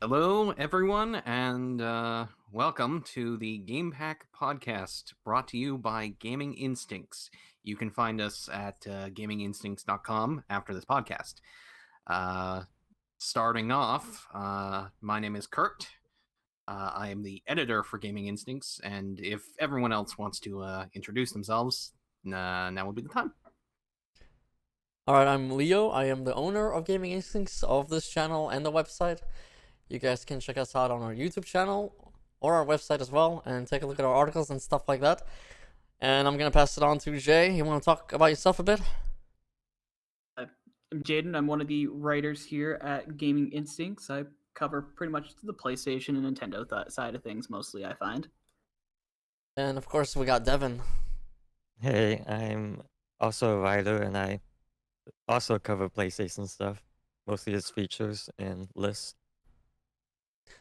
Hello, everyone, and welcome to the Gamepack Podcast, brought to you by Gaming Instincts. You can find us at gaminginstincts.com after this podcast. Starting off, my name is Kurt. I am the editor for Gaming Instincts, and if everyone else wants to introduce themselves, now would be the time. Alright, I'm Leo. I am the owner of Gaming Instincts, of this channel and the website. You guys can check us out on our YouTube channel or our website as well and take a look at our articles and stuff like that. And I'm going to pass it on to Jay. You want to talk about yourself a bit? I'm Jaden. I'm one of the writers here at Gaming Instincts. I cover pretty much the PlayStation and Nintendo side of things mostly, I find. And of course, we got Devin. Hey, I'm also a writer and I also cover PlayStation stuff, mostly its features and lists.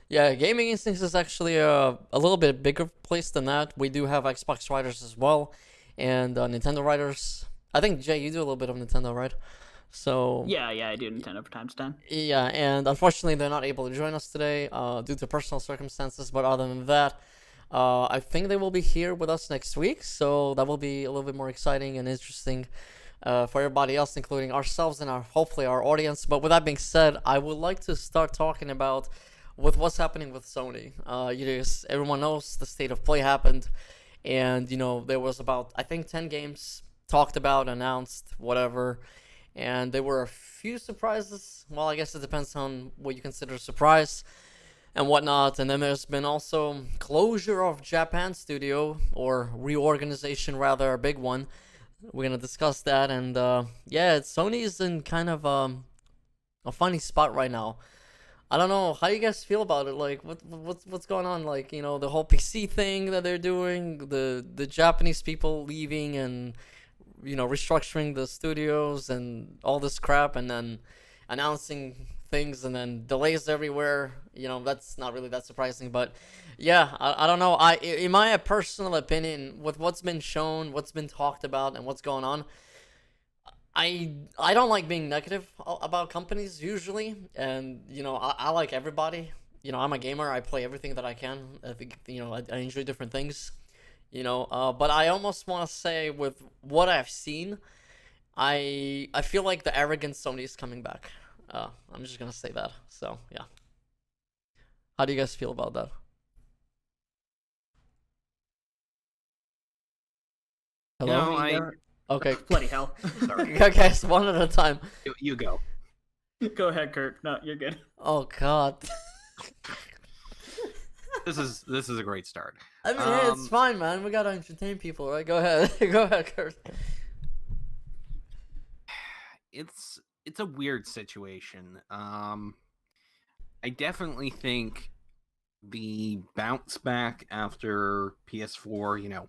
Yeah, Gaming Instincts is actually a little bit bigger place than that. We do have Xbox writers as well and Nintendo writers. I think, Jay, you do a little bit of Nintendo, right? So Yeah, I do Nintendo from time to time. yeah, and unfortunately they're not able to join us today due to personal circumstances. But other than that, I think they will be here with us next week, so that will be a little bit more exciting and interesting for everybody else, including ourselves and hopefully our audience. But with that being said, I would like to start talking about with what's happening with Sony. Everyone knows the state of play happened, and there was about, I think, 10 games talked about, announced, whatever. And there were a few surprises. Well, I guess it depends on what you consider a surprise and whatnot. And then there's been also closure of Japan studio, or reorganization rather, a big one. We're gonna discuss that. And Sony is in kind of a funny spot right now. I don't know how you guys feel about it. Like, what's going on? Like, the whole PC thing that they're doing, the Japanese people leaving and restructuring the studios and all this crap, and then announcing things and then delays everywhere. That's not really that surprising, but yeah, I don't know. In my personal opinion, with what's been shown, what's been talked about, and what's going on, I don't like being negative about companies usually, and I like everybody. I'm a gamer. I play everything that I can. I think I enjoy different things. But I almost want to say, with what I've seen, I feel like the arrogant Sony is coming back. I'm just gonna say that. So yeah, how do you guys feel about that? Hello. Okay. Bloody hell. Sorry. Okay, so one at a time. You go. Go ahead, Kurt. No, you're good. Oh God. This is a great start. I mean, hey, it's fine, man. We gotta entertain people, right? Go ahead. Go ahead, Kurt. It's a weird situation. I definitely think the bounce back after PS4,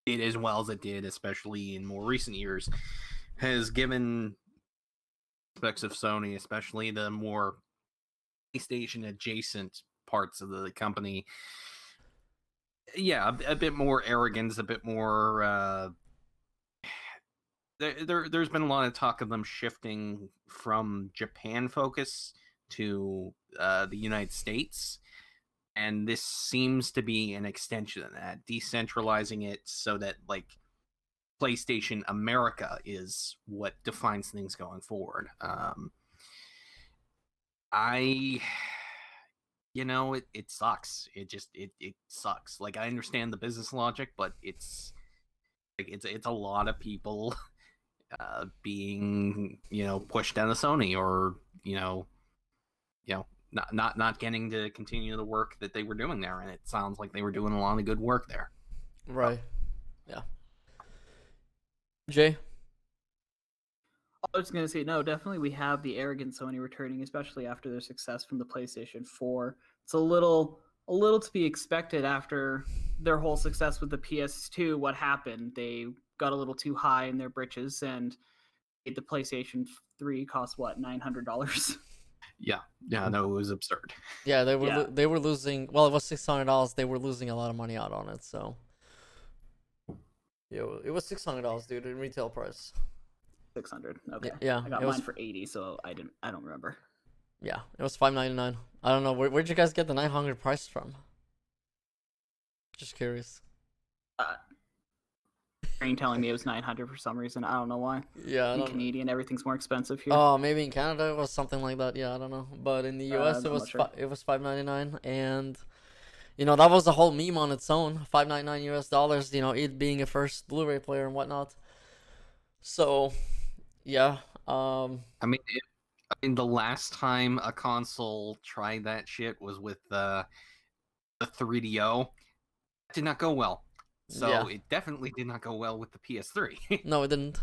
did as well as it did, especially in more recent years, has given aspects of Sony, especially the more PlayStation adjacent parts of the company, a bit more arrogance, a bit more there's been a lot of talk of them shifting from Japan focus to the United States, and this seems to be an extension of that, decentralizing it so that PlayStation America is what defines things going forward. It sucks. It sucks. Like, I understand the business logic, but it's a lot of people being pushed down to Sony, or not getting to continue the work that they were doing there, and it sounds like they were doing a lot of good work there. Right. Yeah. Jay? I was going to say, no, definitely we have the arrogant Sony returning, especially after their success from the PlayStation 4. It's a little to be expected after their whole success with the PS2. What happened? They got a little too high in their britches and made the PlayStation 3 cost, what, $900? Yeah, no, it was absurd. Yeah, they were losing. Well, it was $600. They were losing a lot of money out on it. So yeah, it was $600, dude, in retail price. 600. Okay. Yeah, I got it was mine for 80, so I don't remember. Yeah, it was $5.99. I don't know where'd you guys get the 900 price from? Just curious. Brain telling me it was 900 for some reason. I don't know why. Yeah, I In don't. Canadian, everything's more expensive here. Oh, maybe in Canada it was something like that. Yeah, I don't know. But in the US I'm it was not sure. it was $5.99, and that was a whole meme on its own. $5.99 US. It being a first Blu-ray player and whatnot. So, yeah. I mean, the last time a console tried that shit was with the 3DO. It did not go well. So Yeah. it definitely did not go well with the PS3. No, it didn't.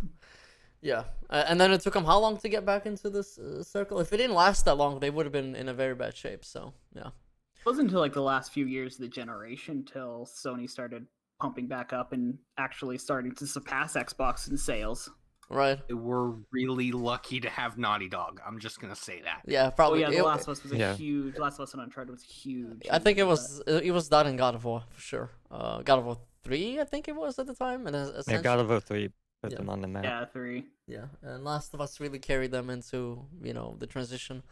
Yeah, and then it took them how long to get back into this circle? If it didn't last that long, they would have been in a very bad shape. So yeah. It wasn't until like the last few years of the generation till Sony started pumping back up and actually starting to surpass Xbox in sales. Right. We're really lucky to have Naughty Dog. I'm just gonna say that. Yeah, Oh probably. yeah, The Last of Us was Yeah. huge. The Last of Us and Uncharted was huge. I think it was that in God of War for sure. God of War 3, I think it was at the time, and Yeah, God of War 3 put Yeah. them on the map. Yeah, 3. Yeah, and Last of Us really carried them into the transition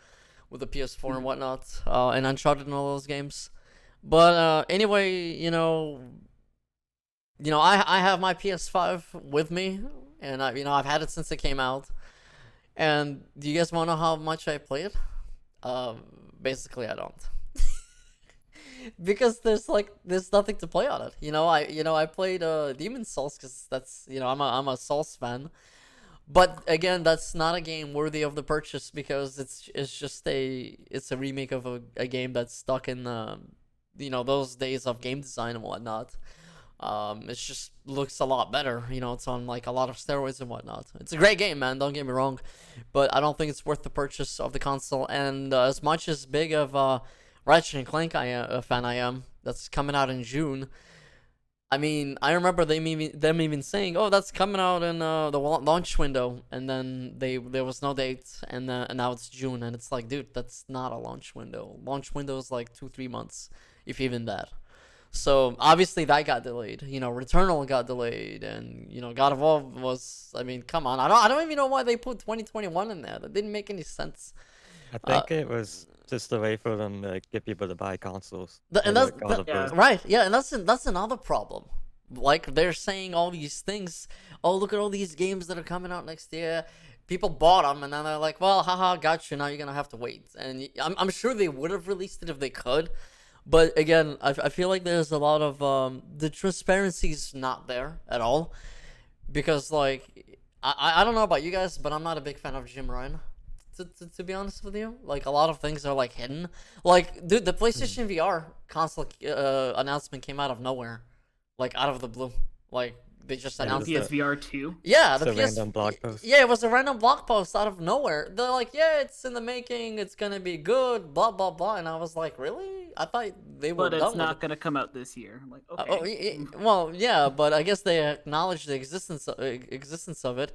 with the PS4 and whatnot, and Uncharted and all those games. But anyway, I have my PS5 with me, and I've had it since it came out. And do you guys want to know how much I played? Basically, I don't. Because there's nothing to play on it. I played Demon's Souls because that's I'm a Souls fan. But again, that's not a game worthy of the purchase because it's a remake of a game that's stuck in those days of game design and whatnot. It just looks a lot better. It's on like a lot of steroids and whatnot. It's a great game, man. Don't get me wrong, but I don't think it's worth the purchase of the console. And as much as big of Ratchet and Clank a fan I am, that's coming out in June. I mean, I remember them even saying, "Oh, that's coming out in the launch window," and then there was no date, and now it's June, and it's like, dude, that's not a launch window. Launch window is like 2-3 months, if even that. So obviously that got delayed. Returnal got delayed, and God of War was. I mean, come on, I don't even know why they put 2021 in there. That didn't make any sense. I think it was just a way for them to get people to buy consoles. And for that's the God of War. right, yeah, and that's another problem. Like they're saying all these things. Oh, look at all these games that are coming out next year. People bought them, and then they're like, "Well, haha, got you. Now you're gonna have to wait." And I'm sure they would have released it if they could, but again, I feel like there's a lot of the transparency's not there at all, because like I don't know about you guys, but I'm not a big fan of Jim Ryan. To be honest with you, like a lot of things are like hidden. Like, dude, the PlayStation VR console announcement came out of nowhere, like out of the blue. Like they just announced it. PSVR 2. Yeah, It's the a PS. random blog post. Yeah, it was a random blog post out of nowhere. They're like, yeah, it's in the making. It's gonna be good. Blah blah blah. And I was like, really? I thought they were But done it's with not it. going to come out this year. I'm like, Oh, okay. well, yeah, but I guess they acknowledge the existence of it.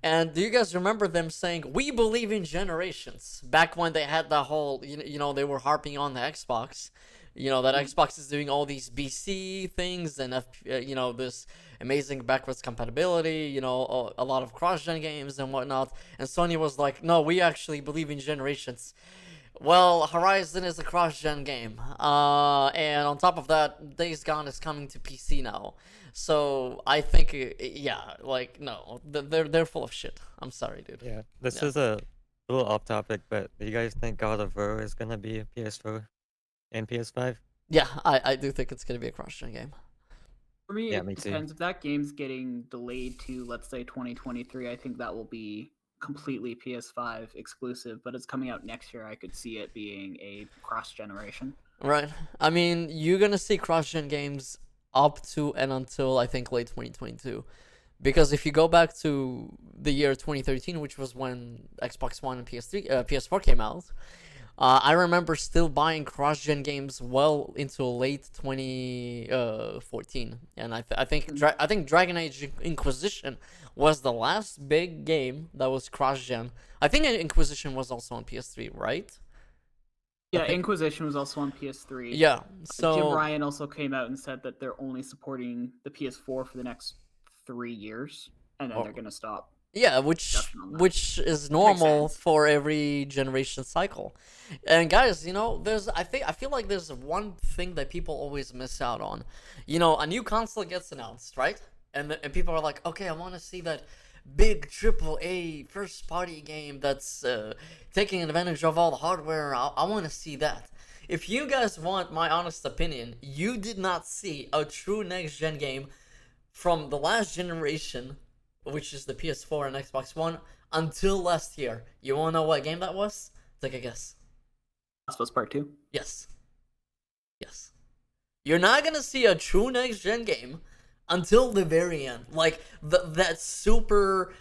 And do you guys remember them saying, "We believe in generations"? Back when they had the whole, they were harping on the Xbox, that Xbox is doing all these BC things and this amazing backwards compatibility, a lot of cross-gen games and whatnot. And Sony was like, "No, we actually believe in generations." Well, Horizon is a cross-gen game, and on top of that, Days Gone is coming to PC now. So I think, no, they're full of shit. I'm sorry, dude. Yeah, this Yeah. is a little off topic, but do you guys think God of War is gonna be a PS4 and PS5? Yeah, I do think it's gonna be a cross-gen game. For me, Yeah, it me too. depends. If that game's getting delayed to, let's say, 2023, I think that will be completely PS5 exclusive, but it's coming out next year. I could see it being a cross-generation. Right. I mean, you're gonna see cross-gen games up to and until I think late 2022, because if you go back to the year 2013, which was when Xbox One and PS4 came out, I remember still buying cross-gen games well into late 2014, and I think Dragon Age Inquisition was the last big game that was cross-gen. I think Inquisition was also on PS3, right? Yeah, Okay. Inquisition was also on PS3. Yeah. So Jim Ryan also came out and said that they're only supporting the PS4 for the next 3 years, and then Oh. they're going to stop. Yeah, which Definitely. is normal sense. for every generation cycle. And guys, I feel like there's one thing that people always miss out on. A new console gets announced, right? And people are like, okay, I want to see that big AAA first party game that's taking advantage of all the hardware. I want to see that. If you guys want my honest opinion, you did not see a true next gen game from the last generation, which is the PS4 and Xbox One, until last year. You wanna know what game that was? Take a guess. Last of Us Part 2. Yes. Yes. You're not gonna see a true next gen game until the very end. Like that super,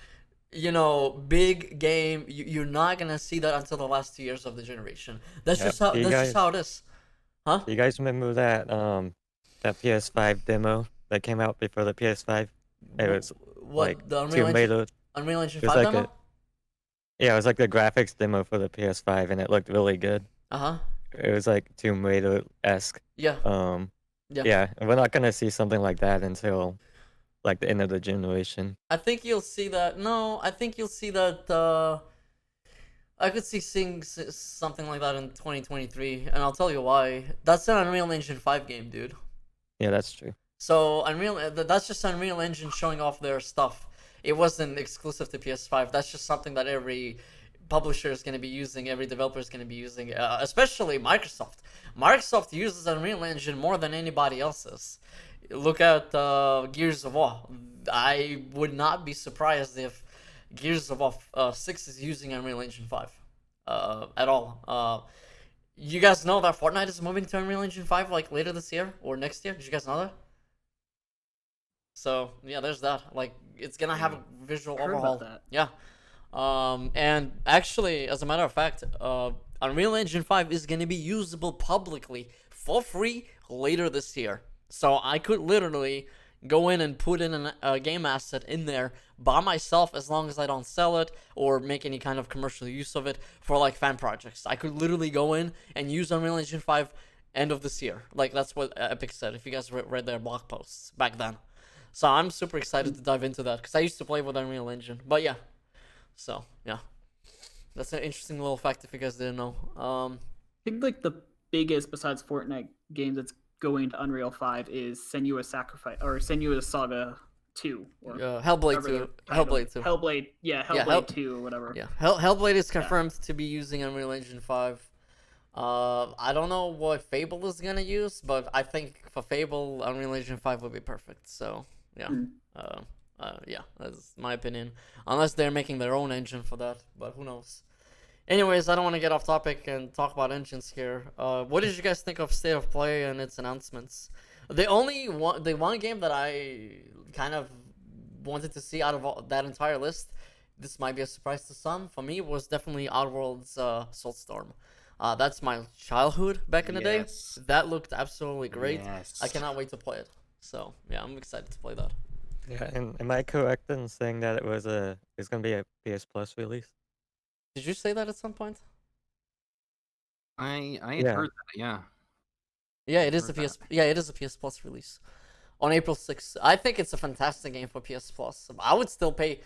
big game. You're not gonna see that until the last 2 years of the generation. That's Yeah, just how. That's just how it is. Huh? You guys remember that PS5 demo that came out before the PS5? It was What like the Unreal Engine it was 5 like demo? yeah, it was like the graphics demo for the PS5, and it looked really good. Uh-huh. It was like Tomb Raider-esque. Yeah. Yeah, Yeah. and we're not gonna see something like that until like the end of the generation. I think you'll see that. No, I think you'll see that. I could see seeing something like that in 2023, and I'll tell you why. That's an Unreal Engine 5 game, dude. Yeah, that's true. So that's just Unreal Engine showing off their stuff. It wasn't exclusive to PS5. That's just something that every publisher is going to be using, every developer is going to be using, especially Microsoft. Microsoft uses Unreal Engine more than anybody else's. Look at Gears of War. I would not be surprised if Gears of War 6 is using Unreal Engine 5 at all. You guys know that Fortnite is moving to Unreal Engine 5 like later this year or next year? Did you guys know that? So yeah, there's that. Like it's gonna have a visual Heard overhaul. about that. Yeah. And actually, as a matter of fact, Unreal Engine 5 is gonna be usable publicly for free later this year. So I could literally go in and put in a game asset in there by myself as long as I don't sell it or make any kind of commercial use of it for like fan projects. I could literally go in and use Unreal Engine 5 end of this year. Like that's what Epic said if you guys read their blog posts back then. So I'm super excited to dive into that because I used to play with Unreal Engine. But yeah, so yeah, that's an interesting little fact if you guys didn't know. I think like the biggest besides Fortnite game that's going to Unreal 5 is Senua's Sacrifice or Senua's Saga 2 or Hellblade 2. Hellblade 2. Hellblade, yeah, Hellblade 2 or whatever. Yeah, Hellblade is confirmed to be using Unreal Engine 5. I don't know what Fable is gonna use, but I think for Fable, Unreal Engine 5 would be perfect. So yeah, yeah, that's my opinion. Unless they're making their own engine for that, but who knows? Anyways, I don't want to get off topic and talk about engines here. What did you guys think of State of Play and its announcements? The one game that I kind of wanted to see out of that entire list, this might be a surprise to some, for me was definitely Oddworld's Soulstorm. That's my childhood back in the day. Yes. That looked absolutely great. Yes. I cannot wait to play it. So yeah, I'm excited to play that. Yeah, and am I correct in saying that it's gonna be a PS Plus release? Did you say that at some point? I had Yeah. heard that. Yeah. Yeah, it is Heard a PS. Yeah, it is a PS Plus release on April 6th. I think it's a fantastic game for PS Plus. I would still pay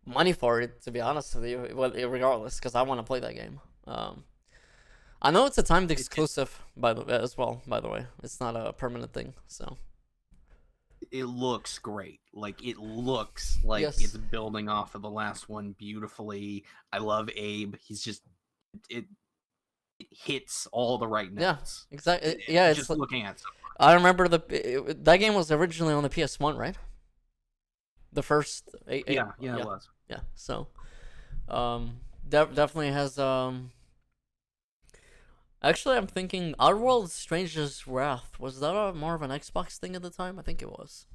money for it, to be honest with you, regardless, because I want to play that game. I know it's a timed exclusive, as well. By the way, it's not a permanent thing. So It looks great. Like it looks like Yes. it's building off of the last one beautifully. I love Abe. He's just it hits all the right Yeah, notes. exactly. Yeah, it's just like, looking at something. I remember that game was originally on the PS1, right? The first. Yeah, it was. Yeah. So, definitely has Actually, I'm thinking Oddworld Stranger's Wrath. Was that more of an Xbox thing at the time? I think it was.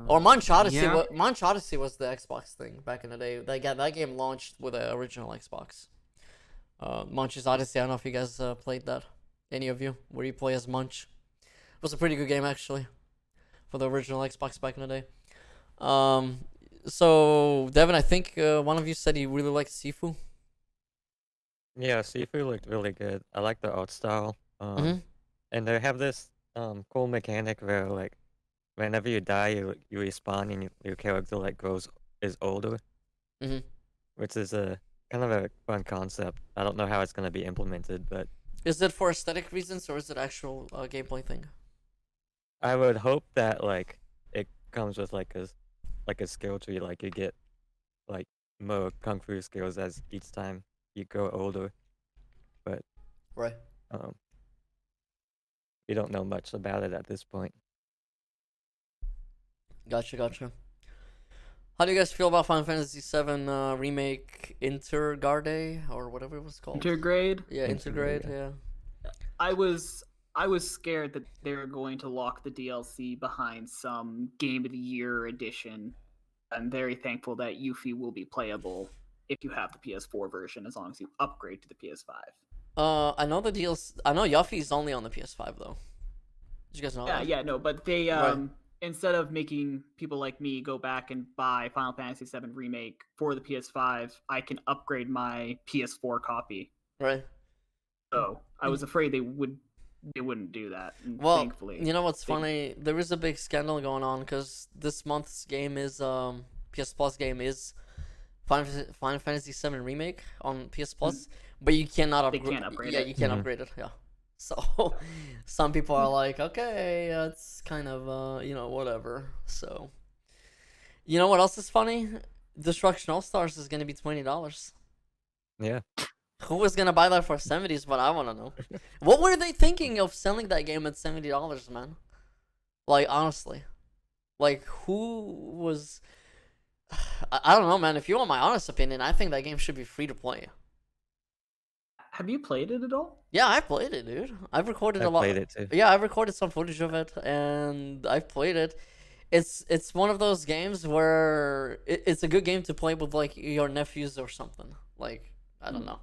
Or Munch Odyssey. yeah. Munch Odyssey was the Xbox thing back in the day. That game launched with the original Xbox. Munch's Odyssey. I don't know if you guys played that. Any of you? Where you play as Munch? It was a pretty good game actually, for the original Xbox back in the day. So Devin, I think one of you said you really liked Sifu. Yeah, Sifu looked really good. I like the art style. Mhm. And they have this cool mechanic where whenever you die, you respawn and your character is older. Mm-hmm. which is a kind of a fun concept. I don't know how it's going to be implemented, but Is it for aesthetic reasons or is it actual gameplay thing? I would hope that like it comes with like a skill tree, like you get like more kung fu skills as each time you grow older. But Right. we don't know much about it at this point. Gotcha. How do you guys feel about Final Fantasy VII Remake Intergrade or whatever it was called? Intergrade. Yeah, Intergrade. Intergrade, Yeah. I was scared that they were going to lock the DLC behind some Game of the Year edition. I'm very thankful that Yuffie will be playable if you have the PS4 version, as long as you upgrade to the PS5. I know the deals. I know Yuffie's only on the PS5 though. Did you guys know that? Yeah, no, but they Right. instead of making people like me go back and buy Final Fantasy VII Remake for the PS5, I can upgrade my PS4 copy. Right. So I was afraid they wouldn't do that. And Well, thankfully, you know what's they- funny? There is a big scandal going on because this month's game is PS Plus game is Final Fantasy VII Remake on PS Plus, but you cannot They upgrade. can't upgrade yeah, it. you can't Mhm. upgrade it. Yeah. So some people are like, okay, it's kind of whatever. So you know what else is funny? Destruction All Stars is gonna be $20. Yeah. Who was gonna buy that for 70 is what I wanna know. What were they thinking of selling that game at $70, man? Like honestly. Like who was I don't know, man. If you want my honest opinion, I think that game should be free to play. Have you played it at all? Yeah, I played it, dude. I've recorded I a lot. played it too. Yeah, I've recorded some footage of it, and I've played it. It's one of those games where it's a good game to play with like your nephews or something. Like I don't know.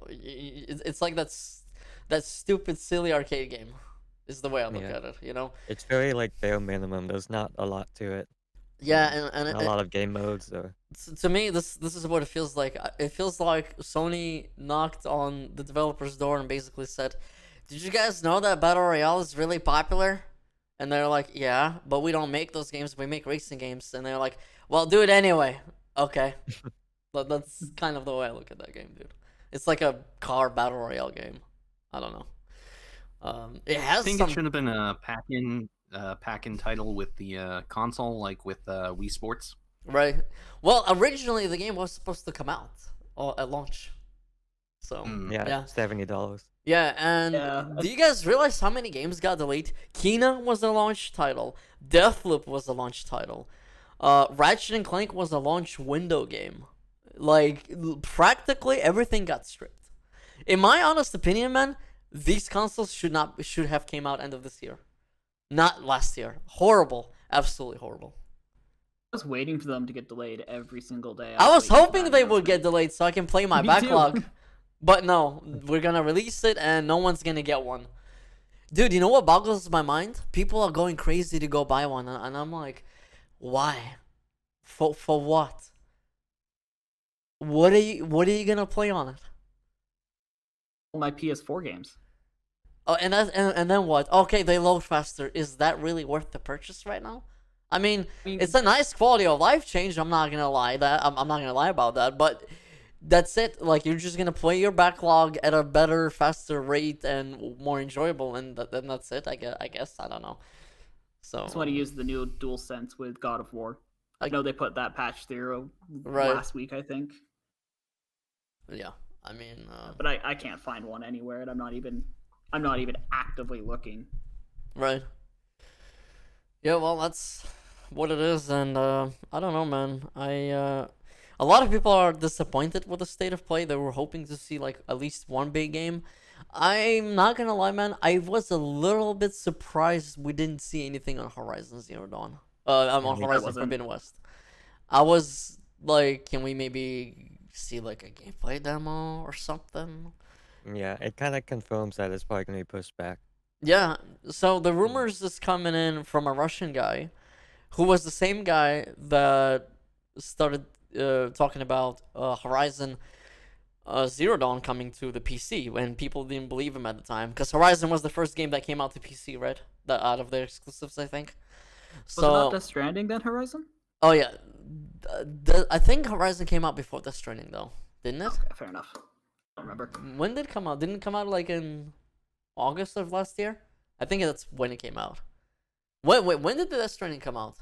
It's like that stupid silly arcade game. Is the way I look Yeah. at it. You know. It's very like bare minimum. There's not a lot to it. Yeah, and Not a lot of game modes or to me, this is what it feels like. It feels like Sony knocked on the developer's door and basically said, "Did you guys know that Battle Royale is really popular?" And they're like, "Yeah, but we don't make those games. We make racing games." And they're like, "Well, do it anyway." Okay, that's kind of the way I look at that game, dude. It's like a car Battle Royale game. I don't know. It I has think some. it should have been a pack-in title with the console, like with Wii Sports. Right. Well, originally the game was supposed to come out at launch. So yeah, yeah. $70. Yeah, and Yeah. do you guys realize how many games got delayed? Kena was the launch title. Deathloop was the launch title. Ratchet and Clank was a launch window game. Like practically everything got stripped. In my honest opinion, man, these consoles should have came out end of this year, not last year. Horrible, absolutely horrible. I was waiting for them to get delayed every single day. I was waiting for hoping that they would get announcement. delayed so I can play my Me too. backlog. But no, we're gonna release it and no one's gonna get one. Dude, you know what boggles my mind? People are going crazy to go buy one, and I'm like, why? For what? What are you gonna play on it? All my PS4 games. Oh, and then what? Okay, they load faster. Is that really worth the purchase right now? I mean, it's a nice quality of life change. I'm not gonna lie I'm not gonna lie about that, but that's it. Like you're just gonna play your backlog at a better, faster rate and more enjoyable, and then that's it. I guess I don't know. So I just want to use the new DualSense with God of War. I know they put that patch through Right. last week, I think, yeah. I mean, but I can't find one anywhere, and I'm not even actively looking. right. Yeah, well, that's what it is, and I don't know, man. A lot of people are disappointed with the state of play. They were hoping to see like at least one big game. I'm not gonna lie, man. I was a little bit surprised we didn't see anything on Horizon Zero Dawn. I'm on me too. Horizon wasn't. Forbidden West. I was like, can we maybe see like a gameplay demo or something? Yeah, it kind of confirms that it's probably going to be pushed back. Yeah, so the rumors is coming in from a Russian guy who was the same guy that started talking about Horizon Zero Dawn coming to the PC when people didn't believe him at the time. Because Horizon was the first game that came out to PC, right? That out of their exclusives, I think. Was it not Death Stranding then, Horizon? Oh yeah, I think Horizon came out before Death Stranding though, didn't it? Okay, fair enough. I don't remember. When did it come out? Didn't it come out like in August of last year? I think that's when it came out. Wait, when did the Death Stranding come out?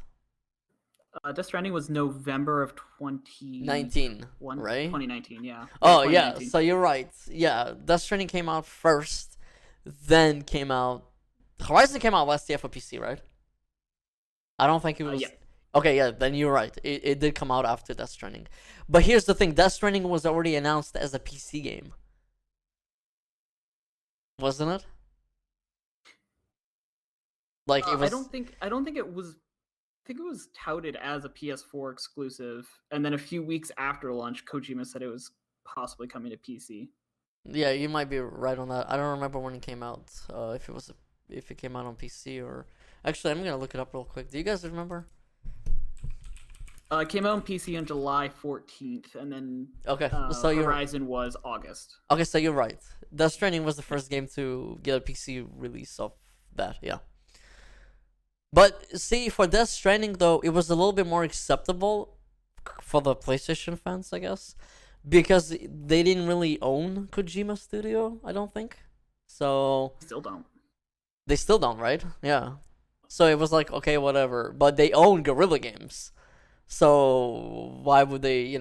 Death Stranding was November of 19, right? 2019, yeah. Oh yeah, 2019. so you're right. Yeah, Death Stranding came out first, then came out. Horizon came out last year for PC, right? I don't think it was. Yeah. Okay, yeah, then you're right. It did come out after Death Stranding. But here's the thing: Death Stranding was already announced as a PC game, wasn't it? Like it was. I don't think it was. I think it was touted as a PS4 exclusive, and then a few weeks after launch, Kojima said it was possibly coming to PC. Yeah, you might be right on that. I don't remember when it came out. If it came out on PC or actually, I'm gonna look it up real quick. Do you guys remember? It came out on PC on July 14th, and then Okay, so you're Horizon was August. okay. So you're right. Death Stranding was the first game to get a PC release of that. Yeah. But see, for Death Stranding though, it was a little bit more acceptable for the PlayStation fans, I guess, because they didn't really own Kojima Studio. I don't think so. Still don't. They still don't, right? Yeah. So it was like, okay, whatever. But they own Guerrilla Games. So why would they,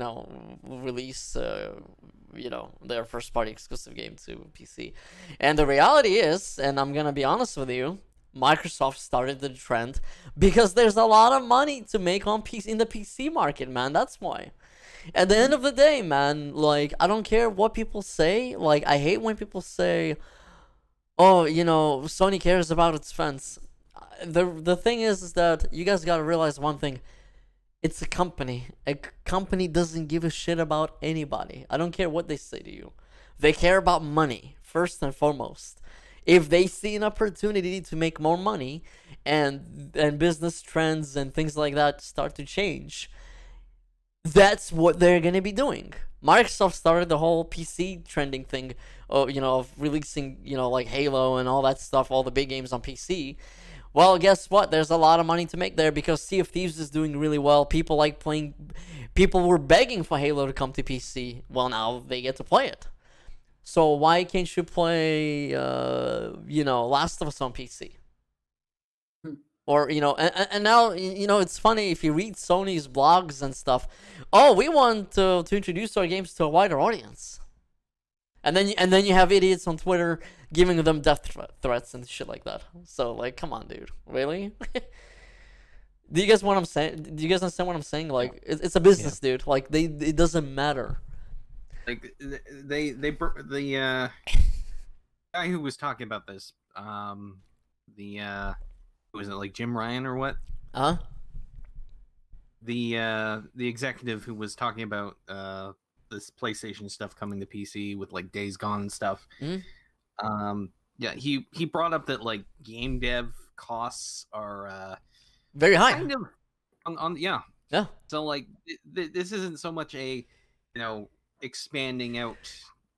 release, their first party exclusive game to PC? And the reality is, and I'm going to be honest with you, Microsoft started the trend because there's a lot of money to make on PC in the PC market, man. That's why. At the end of the day, man, like, I don't care what people say. Like, I hate when people say, oh, Sony cares about its fans. The thing is that you guys gotta realize one thing. It's a company. A company doesn't give a shit about anybody. I don't care what they say to you. They care about money, first and foremost. If they see an opportunity to make more money and business trends and things like that start to change, that's what they're going to be doing. Microsoft started the whole PC trending thing, of releasing, like Halo and all that stuff, all the big games on PC. Well, guess what? There's a lot of money to make there because Sea of Thieves is doing really well. People like playing. People were begging for Halo to come to PC. Well, now they get to play it. So why can't you play, Last of Us on PC? Or, and now, it's funny if you read Sony's blogs and stuff. Oh, we want to introduce our games to a wider audience. And then you have idiots on Twitter giving them death threats and shit like that. So, like, come on, dude. Really? Do you guys what I'm saying? Do you guys understand what I'm saying? Like, it's a business, dude. Like, it doesn't matter. Like, the guy who was talking about this, was it like Jim Ryan or what? Huh? The executive who was talking about this PlayStation stuff coming to PC with like Days Gone and stuff. Mm-hmm. Yeah, he brought up that like game dev costs are very high. kind of on Yeah. So like this isn't so much a expanding out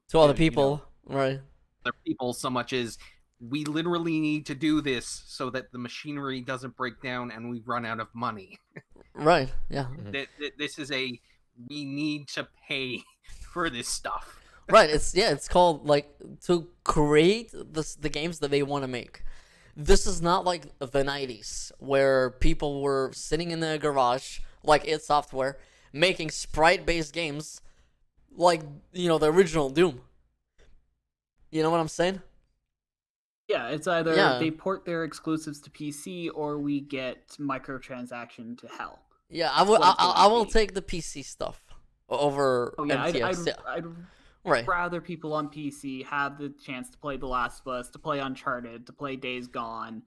To other people, right? Other people so much as we literally need to do this so that the machinery doesn't break down and we run out of money. Right. Yeah. This is we need to pay for this stuff. Right. It's called like to create the games that they want to make. This is not like the 90s where people were sitting in their garage like id Software making sprite-based games like the original Doom. You know what I'm saying? Yeah, it's either they port their exclusives to PC or we get microtransaction to hell. Yeah, I will take the PC stuff over MTX. I'd right. rather people on PC have the chance to play The Last of Us, to play Uncharted, to play Days Gone,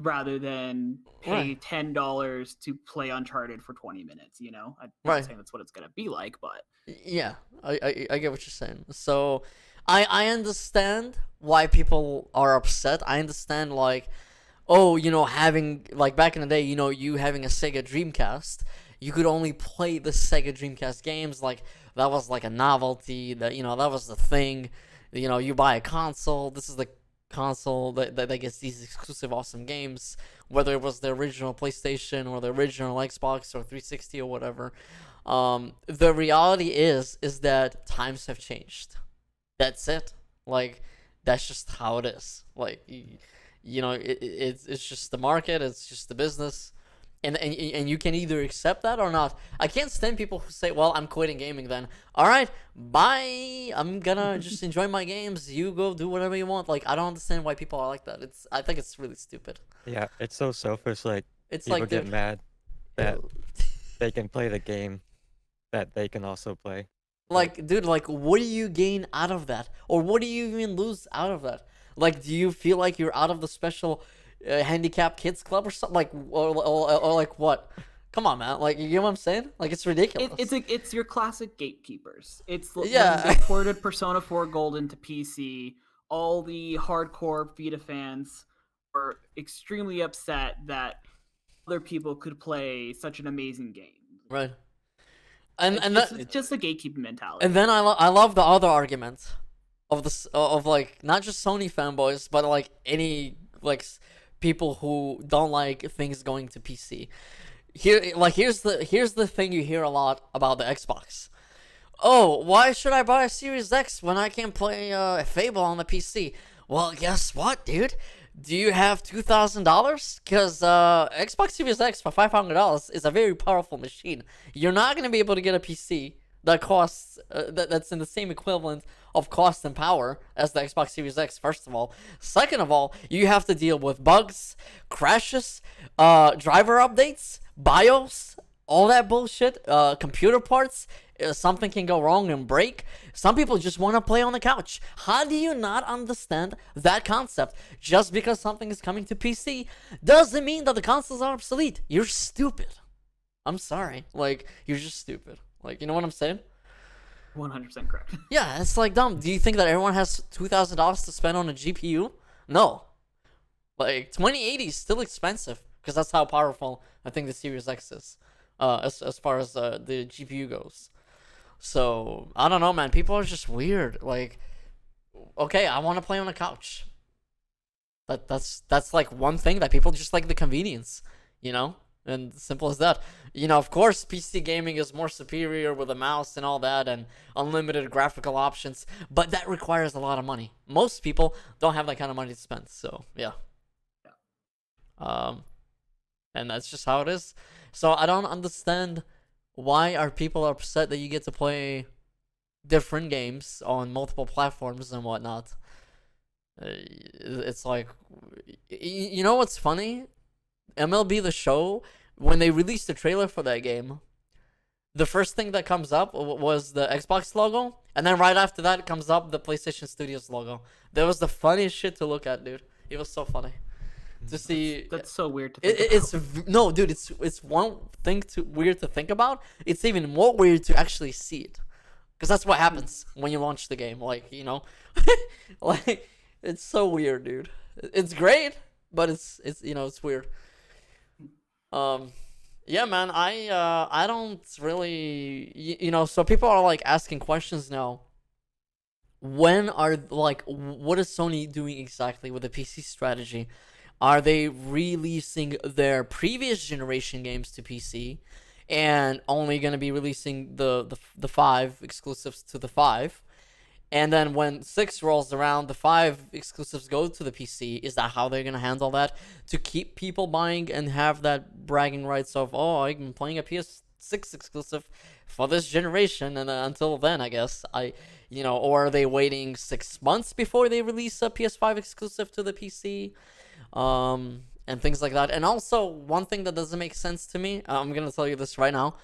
rather than pay $10 to play Uncharted for 20 minutes. I'm not saying that's what it's gonna be like, but yeah, I get what you're saying. So I understand why people are upset. I understand having like back in the day, you having a Sega Dreamcast, you could only play the Sega Dreamcast games. Like that was like a novelty. That that was the thing. You buy a console. This is the console that gets these exclusive awesome games. Whether it was the original PlayStation or the original Xbox or 360 or whatever. The reality is that times have changed. That's it. Like, that's just how it is. Like, it's just the market. It's just the business. And you can either accept that or not. I can't stand people who say, well, I'm quitting gaming then. All right, bye. I'm gonna just enjoy my games. You go do whatever you want. Like, I don't understand why people are like that. I think it's really stupid. Yeah, it's so selfish. Like, It's people like, get dude, mad that they can play the game that they can also play. like, dude, like, what do you gain out of that? Or what do you even lose out of that? Like, do you feel like you're out of the special handicap kids club or something? Like, or like what? Come on, man. Like, you know what I'm saying? Like, it's ridiculous. It's your classic gatekeepers. It's Yeah. when they ported Persona 4 Golden to PC. All the hardcore Vita fans were extremely upset that other people could play such an amazing game. Right. It's just a gatekeeping mentality. And then I love the other argument of this of like not just Sony fanboys, but like any like people who don't like things going to PC. Here's the thing you hear a lot about the Xbox. Oh, why should I buy a Series X when I can play Fable on the PC? Well, guess what, dude? Do you have $2,000? Because Xbox Series X for $500 is a very powerful machine. You're not going to be able to get a PC that costs that's in the same equivalent of cost and power as the Xbox Series X, first of all. Second of all, you have to deal with bugs, crashes, driver updates, BIOS, all that bullshit, computer parts. Something can go wrong and break. Some people just want to play on the couch. How do you not understand that concept? Just because something is coming to PC doesn't mean that the consoles are obsolete. You're stupid. I'm sorry. Like, you're just stupid. Like, you know what I'm saying? 100% correct. Yeah, it's like dumb. Do you think that everyone has $2,000 to spend on a GPU? No. Like, 2080 is still expensive because that's how powerful I think the Series X is, as far as the GPU goes. So, I don't know, man. People are just weird. Like, okay, I want to play on a couch. That's like one thing that people just like the convenience, you know? And simple as that. You know, of course, PC gaming is more superior with a mouse and all that and unlimited graphical options, but that requires a lot of money. Most people don't have that kind of money to spend, so, yeah. And that's just how it is. So, I don't understand why are people upset that you get to play different games on multiple platforms and whatnot. It's like, you know what's funny? MLB The Show, when they released the trailer for that game, the first thing that comes up was the Xbox logo, and then right after that comes up the PlayStation Studios logo. That was the funniest shit to look at, dude. It was so funny to see. That's so weird to think about. No, dude. It's one thing weird to think about. It's even more weird to actually see it, because that's what happens when you launch the game. Like, you know, like, it's so weird, dude. It's great, but it's you know, it's weird. Yeah, man. I don't really, you know. So people are like asking questions now. When are like, what is Sony doing exactly with the PC strategy? Are they releasing their previous generation games to PC and only going to be releasing the 5 exclusives to the 5? And then when 6 rolls around, the 5 exclusives go to the PC. Is that how they're going to handle that? To keep people buying and have that bragging rights of, oh, I'm playing a PS6 exclusive for this generation, and until then, I guess. Or are they waiting 6 months before they release a PS5 exclusive to the PC? And things like that. And also, one thing that doesn't make sense to me, I'm going to tell you this right now.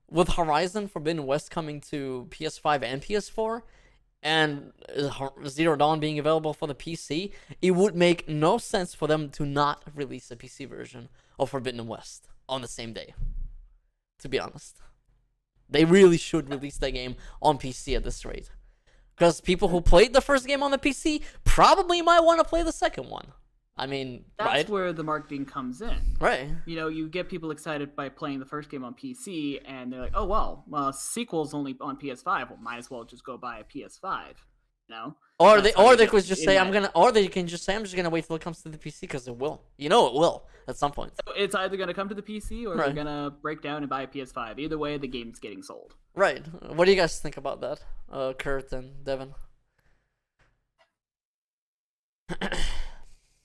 With Horizon Forbidden West coming to PS5 and PS4, and Zero Dawn being available for the PC, it would make no sense for them to not release a PC version of Forbidden West on the same day. To be honest. They really should release that game on PC at this rate. Because people who played the first game on the PC probably might want to play the second one. I mean, that's right? where the marketing comes in. Right. You know, you get people excited by playing the first game on PC, and they're like, oh, well, sequel's only on PS5. Well, might as well just go buy a PS5, you know? Or That's they how or you they get could just in say that. or they can just say I'm just gonna wait till it comes to the PC because it will. You know it will at some point. It's either gonna come to the PC or Right. they're gonna break down and buy a PS5. Either way, the game's getting sold. Right. What do you guys think about that, Kurt and Devin?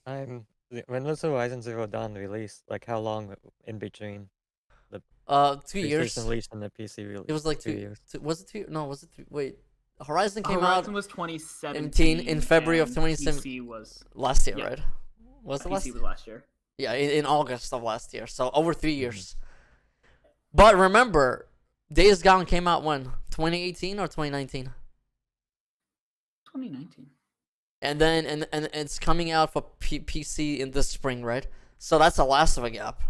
When was Horizon Zero Dawn released? Like how long in between 2 years. PlayStation release and the PC release? It was like 2 years. Was it 2? No, was it 3? Wait. Horizon came out Horizon was 2017 in February of and 2017. PC was last year, yeah. right? Was it last PC year? was last year. Yeah, in August of last year. So over 3 years. But remember, Days Gone came out when? 2018 or 2019? 2019. And then and it's coming out for PC in this spring, right? So that's the last of a gap,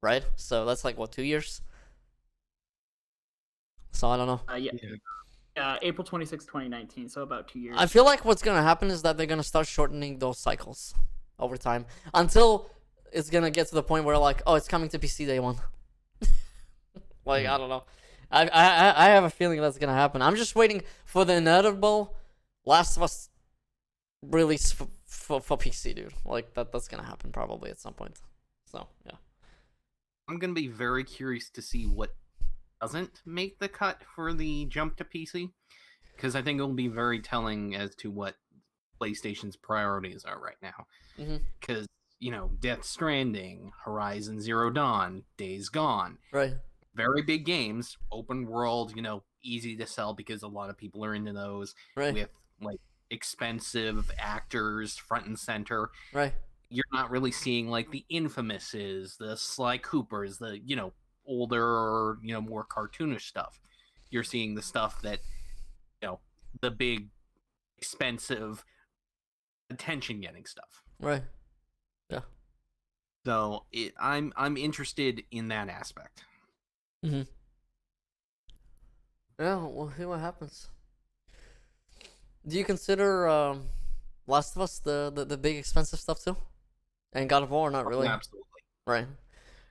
right? So that's like what, 2 years? So I don't know. April 26, 2019. So about 2 years. I feel like what's gonna happen is that they're gonna start shortening those cycles over time until it's gonna get to the point where like, oh, it's coming to PC day one. Like I don't know. I have a feeling that's gonna happen. I'm just waiting for the inevitable Last of Us release for PC, dude. Like that's gonna happen probably at some point. So yeah. I'm gonna be very curious to see what doesn't make the cut for the jump to PC, because I think it'll be very telling as to what PlayStation's priorities are right now. Because Death Stranding, Horizon Zero Dawn, Days Gone, Right. very big games, open world, easy to sell because a lot of people are into those, Right. with like expensive actors front and center. Right. You're not really seeing like the Infamouses, the Sly Coopers, the older, more cartoonish stuff. You're seeing the stuff that the big, expensive, attention-getting stuff. Right. Yeah. So I'm interested in that aspect. Yeah, we'll see what happens. Do you consider Last of Us the big expensive stuff too? And God of War, not really. Absolutely. Right.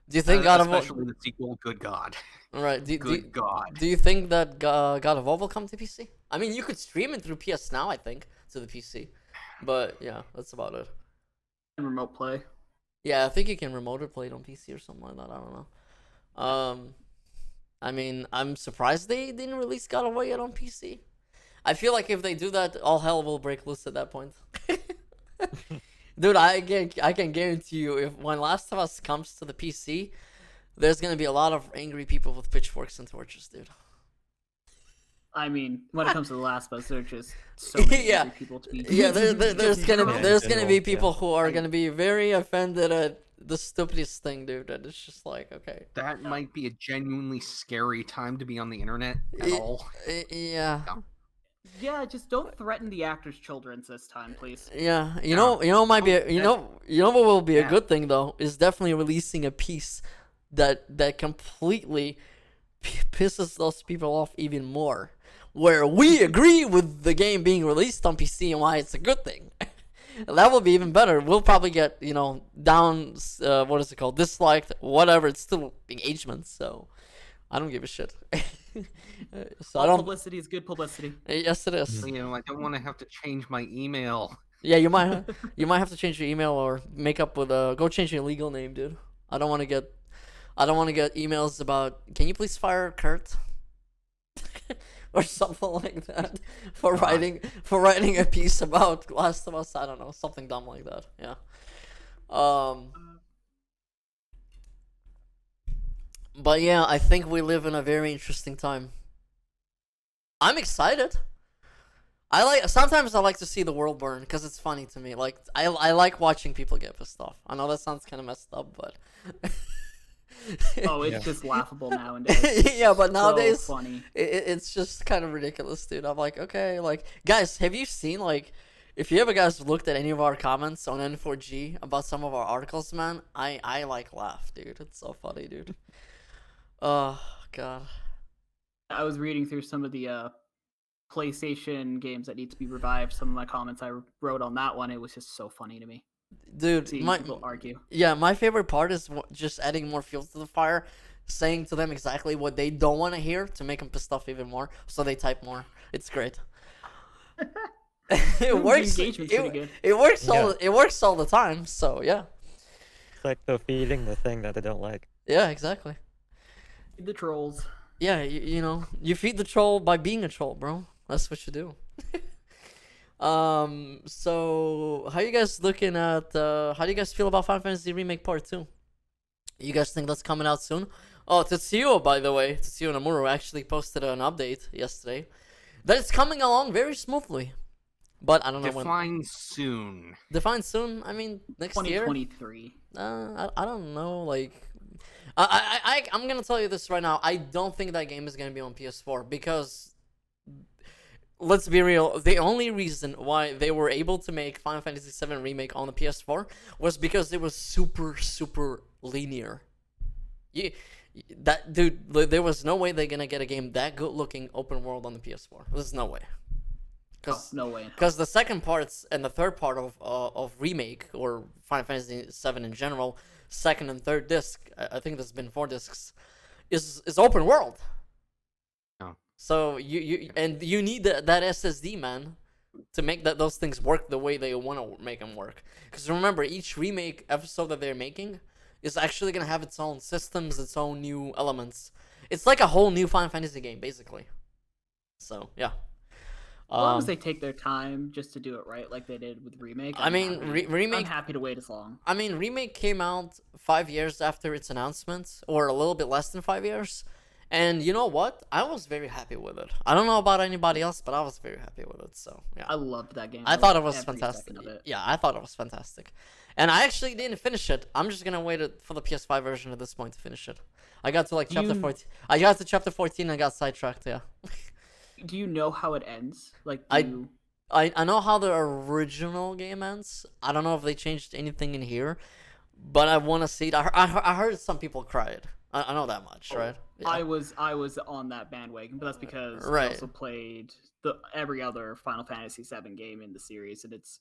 Do you think God of War? Especially the sequel, good God. Right. Good God. Do you think that God of War will come to PC? I mean, you could stream it through PS Now, I think, to the PC. But yeah, that's about it. And remote play. Yeah, I think you can remote or play it on PC or something like that. I don't know. I mean, I'm surprised they didn't release God of War yet on PC. I feel like if they do that, all hell will break loose at that point. Dude, I can guarantee you, if when Last of Us comes to the PC, there's gonna be a lot of angry people with pitchforks and torches, dude. I mean, when it comes to The Last of Us, there are just so many Yeah. angry people to be. Yeah, there's gonna general, be people yeah. who are gonna be very offended at the stupidest thing, dude. And it's just like, okay, That might be a genuinely scary time to be on the internet at all. yeah. Yeah, just don't threaten the actors' children this time, please. Yeah, you know, might be you know what will be a Yeah. good thing though is definitely releasing a piece that completely pisses those people off even more, where we agree with the game being released on PC and why it's a good thing. That will be even better. We'll probably get down what is it called, disliked, whatever. It's still engagement, so I don't give a shit. So I don't. Publicity is good publicity. Yes, it is. I don't want to have to change my email. Yeah, you might have to change your email or make up with go change your legal name, dude. I don't want to get emails about, can you please fire Kurt? Or something like that for writing a piece about Last of Us. I don't know, something dumb like that. Yeah. But yeah, I think we live in a very interesting time. I'm excited. Sometimes I like to see the world burn because it's funny to me. Like I like watching people get pissed off. I know that sounds kind of messed up, but Oh, it's just laughable nowadays. yeah, but So nowadays funny. it's just kind of ridiculous, dude. I'm like, okay, like guys, have you seen if you ever guys looked at any of our comments on N4G about some of our articles, man, I like laugh, dude. It's so funny, dude. Oh god. I was reading through some of the PlayStation games that need to be revived. Some of my comments I wrote on that one. It was just so funny to me. Dude, Seeing people argue. yeah, my favorite part is just adding more fuel to the fire, saying to them exactly what they don't want to hear to make them pissed off even more, so they type more. It's great. It works. Engagement's pretty good. It works all. Yeah. It works all the time. So yeah. It's like they're feeding the thing that they don't like. Yeah, exactly. The trolls. Yeah, you know, you feed the troll by being a troll, bro. That's what you do. So how you guys looking at? How do you guys feel about Final Fantasy Remake Part 2? You guys think that's coming out soon? Oh, Tetsuo, by the way, Tetsuo Nomura actually posted an update yesterday that it's coming along very smoothly. But I don't know when. Define soon. Define soon? I mean, next year? 2023. I don't know, like... I'm gonna tell you this right now. I don't think that game is gonna be on PS4 because... Let's be real, the only reason why they were able to make Final Fantasy VII Remake on the PS4 was because it was super, super linear. Dude, there was no way they're gonna get a game that good looking open world on the PS4. There's no way. No way. Because the second parts and the third part of Remake, or Final Fantasy VII in general, second and third disc, I think there's been 4 discs, is open world. Oh. So you need that SSD, man, to make those things work the way they want to make them work. Because remember, each remake episode that they're making is actually gonna have its own systems, its own new elements. It's like a whole new Final Fantasy game, basically. So yeah. As long as they take their time just to do it right, like they did with Remake. Remake. I'm happy to wait as long. I mean, Remake came out 5 years after its announcement, or a little bit less than 5 years. And you know what? I was very happy with it. I don't know about anybody else, but I was very happy with it. So yeah, I loved that game. I thought it was every fantastic. second of it. Yeah, I thought it was fantastic. And I actually didn't finish it. I'm just gonna wait for the PS5 version at this point to finish it. I got to chapter 14. I got to chapter 14 and got sidetracked. Yeah. Do you know how it ends? I know how the original game ends. I don't know if they changed anything in here, but I want to see it. I heard some people cried. I know that much, right? Yeah. I was on that bandwagon, but that's because Right. I also played every other Final Fantasy VII game in the series, and it's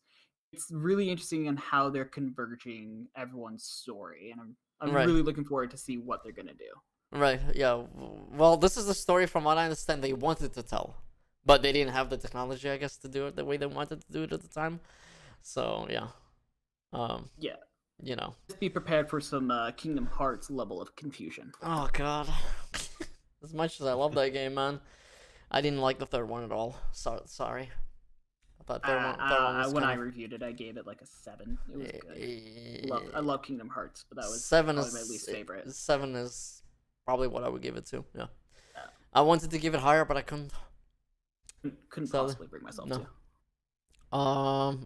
really interesting on how they're converging everyone's story, and I'm Right. really looking forward to see what they're gonna do. Right, yeah. Well, this is the story from what I understand they wanted to tell. But they didn't have the technology, I guess, to do it the way they wanted to do it at the time. So, yeah. Yeah. You know. Just be prepared for some Kingdom Hearts level of confusion. Oh, God. As much as I love that game, man, I didn't like the third one at all. Sorry. I thought third one was when I kinda... reviewed it, I gave it like a 7. It was good. I love Kingdom Hearts, but that was 7 probably my least favorite. 7 is probably what I would give it to, yeah. I wanted to give it higher, but I couldn't. Couldn't possibly bring myself to.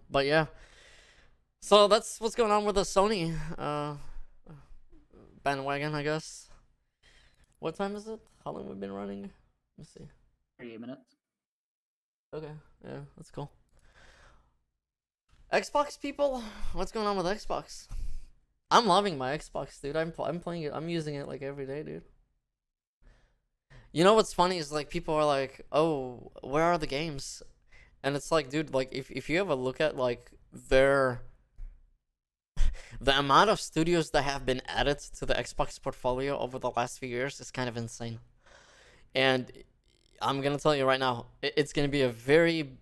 But yeah. So that's what's going on with the Sony bandwagon, I guess. What time is it? How long have we been running? Let me see. 38 minutes. Okay, yeah, that's cool. Xbox people, what's going on with Xbox? I'm loving my Xbox, dude. I'm playing it. I'm using it like every day, dude. You know what's funny is like people are like, "Oh, where are the games?" And it's like, dude, like if you ever look at like the amount of studios that have been added to the Xbox portfolio over the last few years is kind of insane. And I'm gonna tell you right now, it's gonna be a very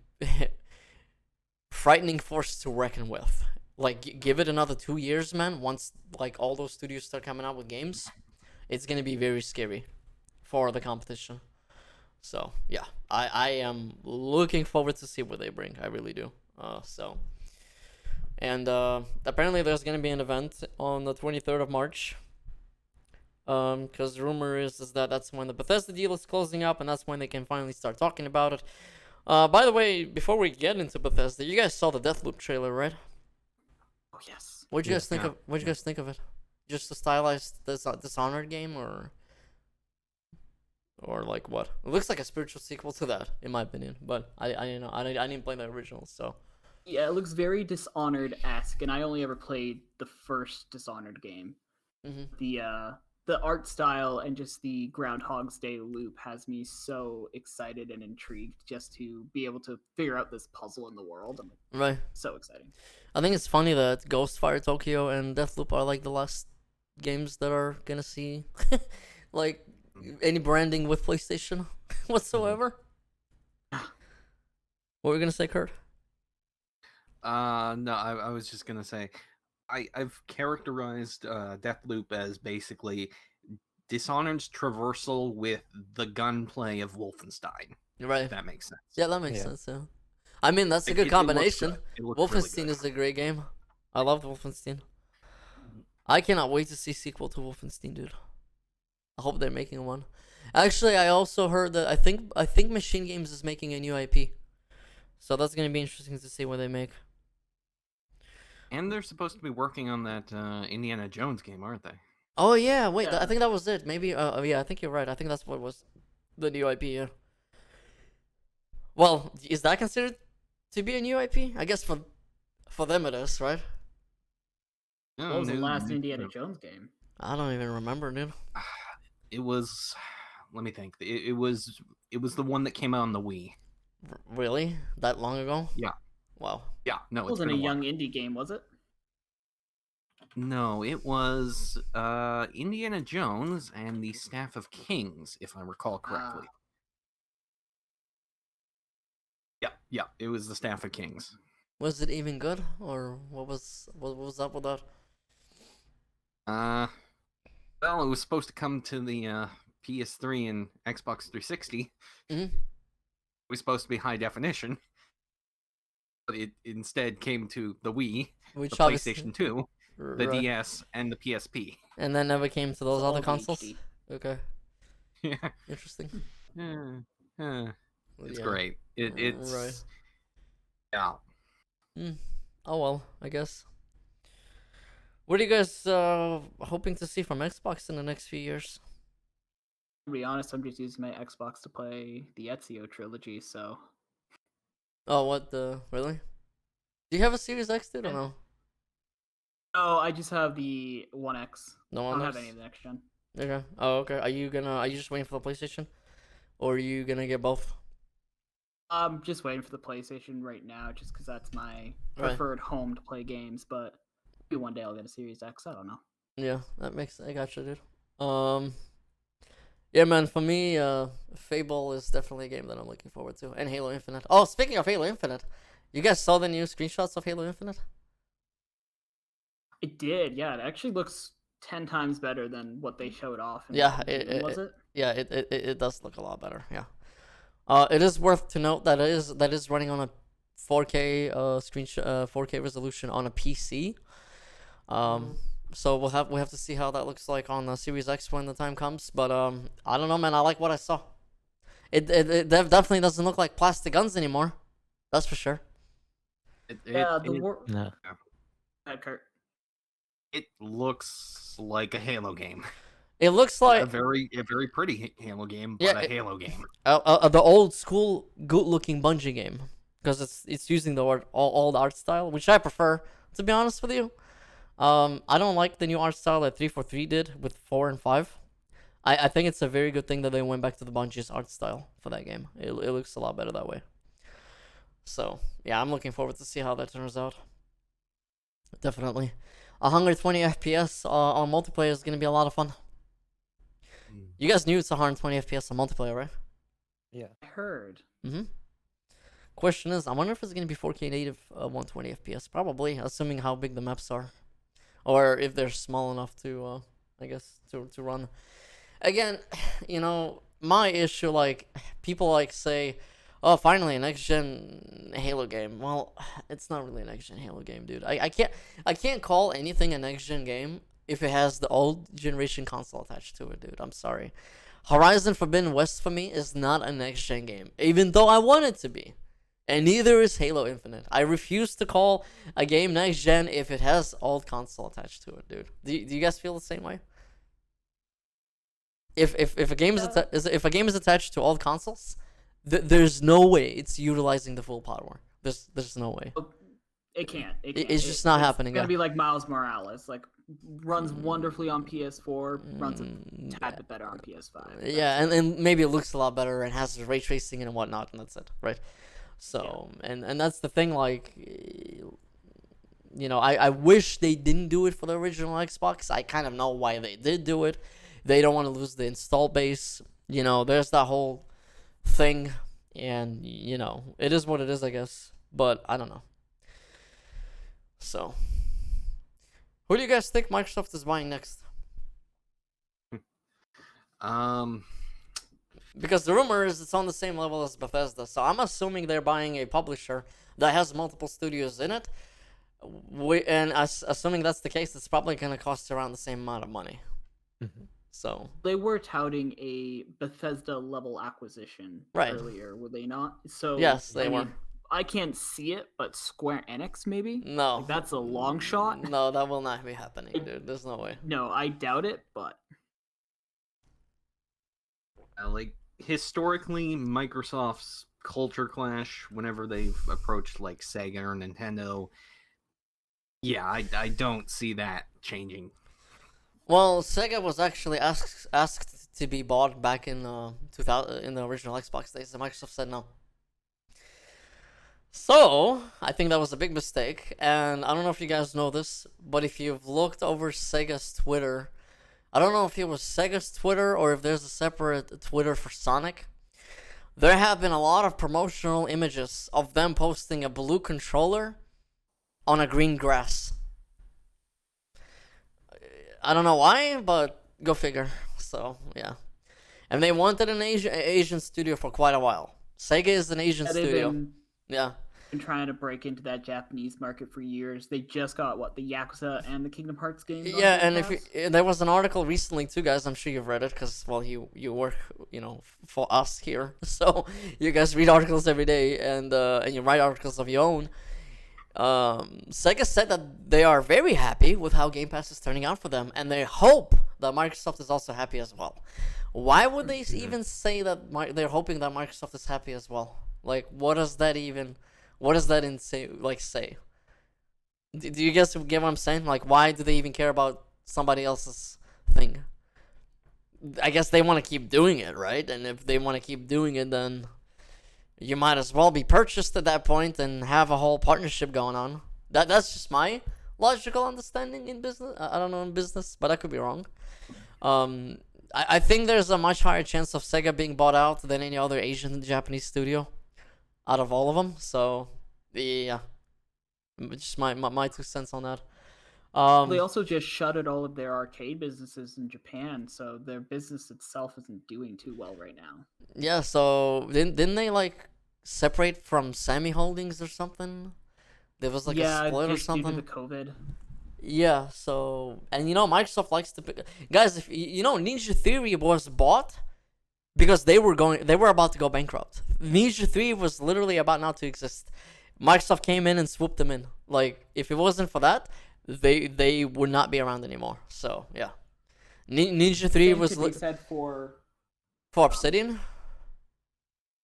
frightening force to reckon with. Like, give it another 2 years, man. Once like all those studios start coming out with games, it's gonna be very scary for the competition. So yeah, I am looking forward to see what they bring. I really do. And apparently there's gonna be an event on the 23rd of March. Because the rumor is that that's when the Bethesda deal is closing up, and that's when they can finally start talking about it. By the way, before we get into Bethesda, you guys saw the Deathloop trailer, right? Oh yes. What'd you guys think of? What'd you guys think of it? Just a stylized Dishonored game, or like what? It looks like a spiritual sequel to that, in my opinion. But I didn't play the original, so. Yeah, it looks very Dishonored-esque, and I only ever played the first Dishonored game. Mm-hmm. The art style and just the Groundhog's Day loop has me so excited and intrigued just to be able to figure out this puzzle in the world. Right. So exciting. I think it's funny that Ghostfire Tokyo and Deathloop are like the last games that are gonna see like any branding with PlayStation whatsoever. What were you gonna say, Kurt? No, I was just gonna say, I've characterized Deathloop as basically Dishonored's traversal with the gunplay of Wolfenstein. Right. If that makes sense. Yeah, that makes Yeah. sense. Yeah. I mean, that's a good It looks combination. good. It looks really Wolfenstein good. is a great game. I loved Wolfenstein. I cannot wait to see sequel to Wolfenstein, dude. I hope they're making one. Actually, I also heard that I think Machine Games is making a new IP, so that's gonna be interesting to see what they make. And they're supposed to be working on that Indiana Jones game, aren't they? Oh yeah, wait, Yeah. I think that was it. Maybe, yeah, I think you're right. I think that's what was the new IP. Yeah. Well, is that considered to be a new IP? I guess for them it is, right? No, What was the new- last new- Indiana Jones game? I don't even remember, dude. It was. Let me think. It was the one that came out on the Wii. Really? That long ago? Yeah. Wow. Yeah. No, It it's wasn't been a while. young indie game, was it? No, it was Indiana Jones and the Staff of Kings, if I recall correctly. Yeah, it was the Staff of Kings. Was it even good, or what was up with that? Well, it was supposed to come to the PS3 and Xbox 360. Mhm. It was supposed to be high definition, but it instead came to the Wii, Which the obviously- PlayStation 2, the right. DS, and the PSP. And then never came to those It's other all consoles. HD. Okay, Yeah, interesting. it's Yeah. great. It's Right. Yeah. Oh well, I guess. What are you guys hoping to see from Xbox in the next few years? To be honest, I'm just using my Xbox to play the Ezio trilogy, so Oh, what the really? Do you have a Series X, dude, or Yeah. no? oh, I just have the One X. No I one don't have knows? any of the next gen. Okay. Oh, okay. Are you just waiting for the PlayStation, or are you gonna get both? I'm just waiting for the PlayStation right now, just because that's my Right. preferred home to play games. But maybe one day I'll get a Series X. I don't know. Yeah, I gotcha, dude. Yeah, man. For me, Fable is definitely a game that I'm looking forward to, and Halo Infinite. Oh, speaking of Halo Infinite, you guys saw the new screenshots of Halo Infinite? It did, yeah. It actually looks 10 times better than what they showed off. Yeah, was it? Yeah, it does look a lot better. Yeah. It is worth to note that it is running on a 4K 4K resolution on a PC. So we have to see how that looks like on the Series X when the time comes. But I don't know, man. I like what I saw. It definitely doesn't look like plastic guns anymore. That's for sure. Yeah, No. Kurt. It looks like a Halo game. It looks like a very pretty Halo game, but Yeah, a Halo game. the old school good looking Bungie game, because it's using the old art style, which I prefer, to be honest with you. I don't like the new art style that 343 did with 4 and 5. I think it's a very good thing that they went back to the Bungie's art style for that game. It looks a lot better that way. So yeah, I'm looking forward to see how that turns out. Definitely, 120 FPS on multiplayer is gonna be a lot of fun. You guys knew it's 120 FPS on multiplayer, right? Yeah. I heard. Question is, I wonder if it's gonna be 4K native 120 FPS. Probably, assuming how big the maps are, or if they're small enough to, I guess, to run. Again, my issue, like, people like say, oh, finally a next gen Halo game. Well, it's not really a next gen Halo game, dude. I can't call anything a next gen game if it has the old generation console attached to it, dude. I'm sorry. Horizon Forbidden West for me is not a next gen game, even though I want it to be. And neither is Halo Infinite. I refuse to call a game next gen if it has old console attached to it, dude. Do you guys feel the same way? If a game if a game is attached to old consoles, there's no way it's utilizing the full power. There's no way. It can't. It's just not happening. It's gonna Yeah. be like Miles Morales. Like, runs wonderfully on PS4, runs a tad bit better on PS5. Yeah, and maybe it looks a lot better and has ray tracing and whatnot, and that's it, right? So, and that's the thing, like, I wish they didn't do it for the original Xbox. I kind of know why they did do it. They don't want to lose the install base. There's that whole thing, and, it is what it is, I guess. But, I don't know. So, who do you guys think Microsoft is buying next? Because the rumor is it's on the same level as Bethesda, so I'm assuming they're buying a publisher that has multiple studios in it. Assuming that's the case, it's probably going to cost around the same amount of money. So they were touting a Bethesda level acquisition earlier, were they not? So yes, they were. I can't see it, but Square Enix maybe? No. Like, that's a long shot. No, that will not be happening, dude. There's no way. No, I doubt it, but like historically, Microsoft's culture clash whenever they've approached like Sega or Nintendo, yeah, I don't see that changing. Well, Sega was actually asked to be bought back in 2000 in the original Xbox days, and Microsoft said no. So, I think that was a big mistake, and I don't know if you guys know this, but if you've looked over Sega's Twitter, I don't know if it was Sega's Twitter or if there's a separate Twitter for Sonic. There have been a lot of promotional images of them posting a blue controller on a green grass. I don't know why, but go figure. So, yeah. And they wanted an Asian studio for quite a while. Sega is an Asian studio. Been trying to break into that Japanese market for years. They just got the Yakuza and the Kingdom Hearts games. Yeah, and there was an article recently too, guys. I'm sure you've read it because you work for us here, so you guys read articles every day and you write articles of your own. Sega said that they are very happy with how Game Pass is turning out for them, and they hope that Microsoft is also happy as well. Why would they even say that they're hoping that Microsoft is happy as well? Like, what does that say? Do you guys get what I'm saying? Like, why do they even care about somebody else's thing? I guess they want to keep doing it, right? And if they want to keep doing it, then you might as well be purchased at that point and have a whole partnership going on. That's just my logical understanding in business. I don't know in business, but I could be wrong. I think there's a much higher chance of Sega being bought out than any other Asian and Japanese studio out of all of them. So, yeah. Just my 2 cents on that. They also just shuttered all of their arcade businesses in Japan, so their business itself isn't doing too well right now. Yeah, so didn't they separate from Sammy Holdings or something? There was a split or something. Due to the COVID. Yeah, so and Microsoft likes to pick guys. If Ninja Theory was bought because they were about to go bankrupt. Ninja 3 was literally about not to exist. Microsoft came in and swooped them in. Like, if it wasn't for that, they would not be around anymore. So, yeah. Ninja 3 was... said for Obsidian?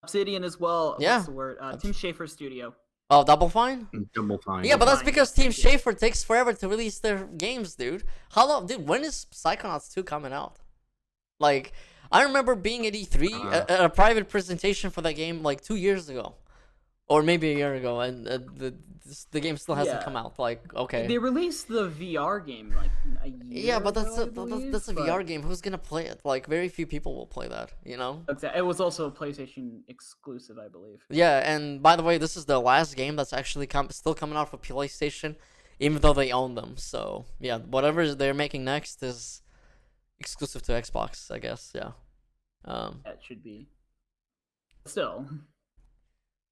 Obsidian as well. Yeah. What's the word? Tim Schafer's studio. Oh, Double Fine? Double Fine. Yeah, but that's because Team Schafer takes forever to release their games, dude. How long... Dude, when is Psychonauts 2 coming out? Like... I remember being at E3 at a private presentation for that game 2 years ago, or maybe a year ago, and the game still hasn't come out. Like, okay, they released the VR game a year. Yeah, but that's a but... VR game. Who's gonna play it? Like, very few people will play that. It was also a PlayStation exclusive, I believe. Yeah, and by the way, this is the last game that's actually still coming out for PlayStation, even though they own them. So yeah, whatever they're making next is exclusive to Xbox, I guess. Yeah. That should be. Still.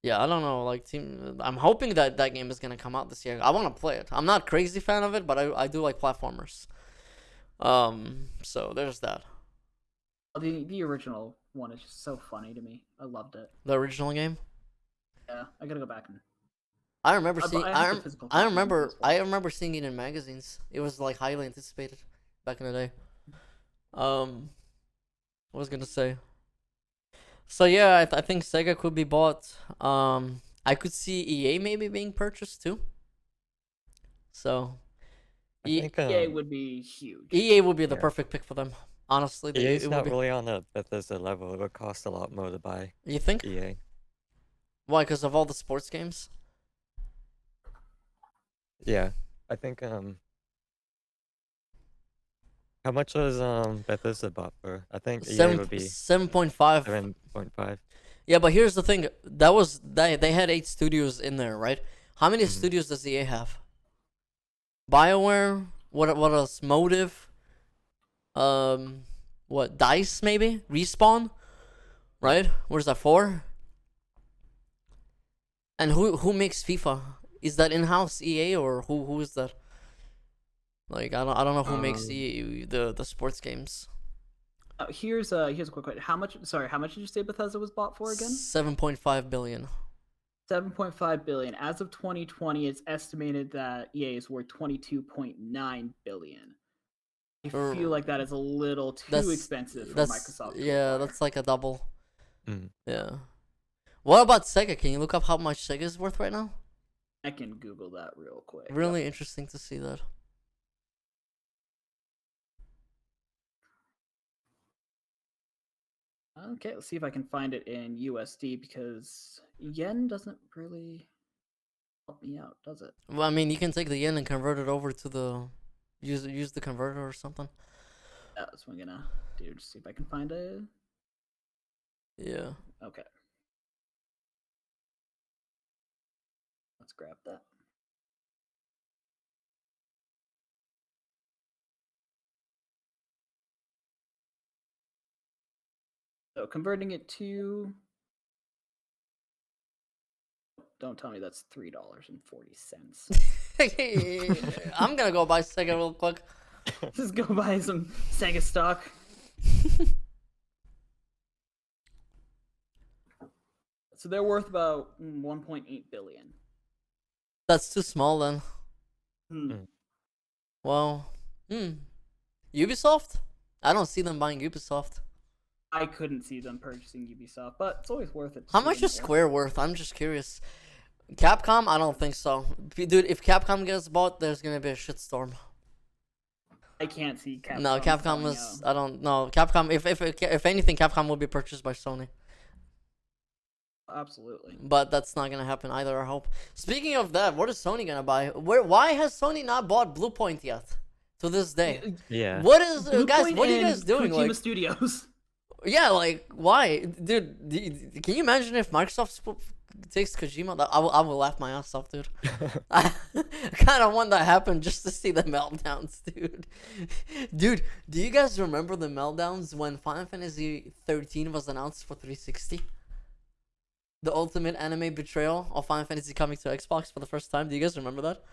Yeah, I don't know. I'm hoping that game is gonna come out this year. I want to play it. I'm not a crazy fan of it, but I do like platformers. So there's that. The original one is just so funny to me. I loved it. The original game. Yeah, I gotta go back and. I remember seeing. I remember seeing it in magazines. It was highly anticipated back in the day. What was I gonna say? So yeah, I think Sega could be bought. I could see EA maybe being purchased too. So, EA would be huge. EA would be the perfect pick for them. Honestly, EA's not really on the Bethesda level. It would cost a lot more to buy. You think? EA. Why? Because of all the sports games? Yeah, I think how much was Bethesda bought for? I think EA would be 7.5. 7.5. Yeah, but here's the thing. They had 8 studios in there, right? How many studios does EA have? BioWare. What else? Motive. What? DICE maybe? Respawn. Right? Where's that for? And who makes FIFA? Is that in-house EA or who is that? Like I don't know who makes the sports games. Here's a quick question. How much did you say Bethesda was bought for again? 7.5 billion. 7.5 billion. As of 2020, it's estimated that EA is worth 22.9 billion. I feel like that is a little too expensive for Microsoft. Yeah, that's like a double. Mm. Yeah. What about Sega? Can you look up how much Sega is worth right now? I can Google that real quick. Really interesting to see that. Okay, let's see if I can find it in USD because yen doesn't really help me out, does it? Well, I mean, you can take the yen and convert it over to the use the converter or something. That's what I'm gonna do. Just see if I can find it. Yeah. Okay. Let's grab that. So converting it to, don't tell me that's $3.40. I'm gonna go buy Sega real quick. Just go buy some Sega stock. So they're worth about 1.8 billion. That's too small then. Hmm. Well, Ubisoft? I don't see them buying Ubisoft. I couldn't see them purchasing Ubisoft, but it's always worth it. How much is Square worth? I'm just curious. Capcom? I don't think so. Dude, if Capcom gets bought, there's gonna be a shitstorm. I can't see Capcom. No, Capcom was. I don't know. Capcom. If anything, Capcom will be purchased by Sony. Absolutely. But that's not gonna happen either. I hope. Speaking of that, what is Sony gonna buy? Why has Sony not bought Bluepoint yet? To this day. Yeah. What is guys? Bluepoint What are you guys and doing? Kojima Like, Studios. yeah, like why, dude? Can you imagine if Microsoft takes Kojima? I will laugh my ass off, dude. I kind of want that to happen just to see the meltdowns, dude. Dude, do you guys remember the meltdowns when Final Fantasy 13 was announced for 360? The ultimate anime betrayal of Final Fantasy coming to Xbox for the first time. Do you guys remember that?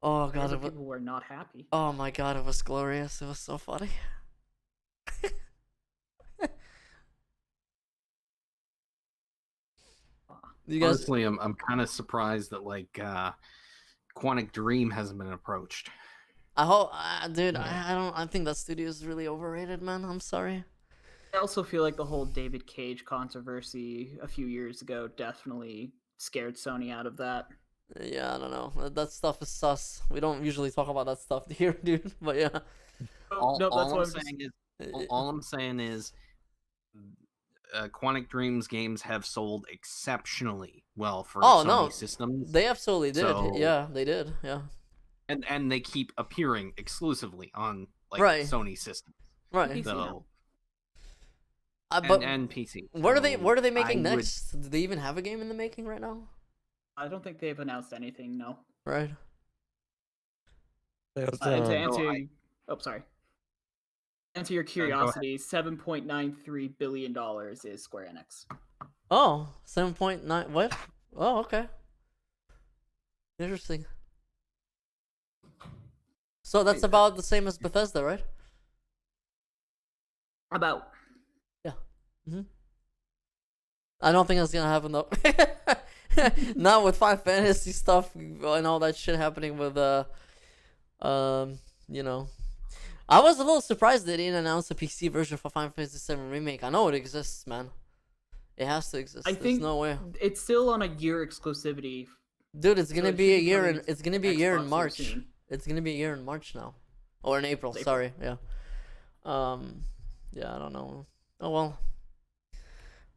Oh god, People were not happy. oh my god, it was glorious. It was so funny. You guys, Honestly, I'm kind of surprised that like Quantic Dream hasn't been approached. I hope, dude. I think that studio is really overrated, man. I'm sorry. I also feel like the whole David Cage controversy a few years ago definitely scared Sony out of that. Yeah, I don't know. That stuff is sus. We don't usually talk about that stuff here, dude. But yeah. All, No, that's all what I'm I'm saying is, all I'm saying is, Quantic Dream's games have sold exceptionally well for Sony systems. They absolutely did. So- Yeah, they did. Yeah. and they keep appearing exclusively on like Right. Sony systems. Right. PC So now. But and PC. what are they? So What are they making I would- next? Do they even have a game in the making right now? I don't think they've announced anything, no. Right. They To also, answer, sorry. Answer your curiosity, $7.93 billion is Square Enix. Oh, 7.9. What? Oh, okay. Interesting. So that's about the same as Bethesda, right? About. I don't think that's gonna happen though. Not with Final Fantasy stuff and all that shit happening with you know. I was a little surprised they didn't announce a PC version for Final Fantasy VII Remake. I know it exists, man. It has to exist. I There's think no way. it's still on a year exclusivity. Dude, it's so gonna it be a should be year coming in it's gonna be a year in Xbox March. soon. It's gonna be a year in March now. Or in April, April. sorry, yeah. Yeah, I don't know. Oh well.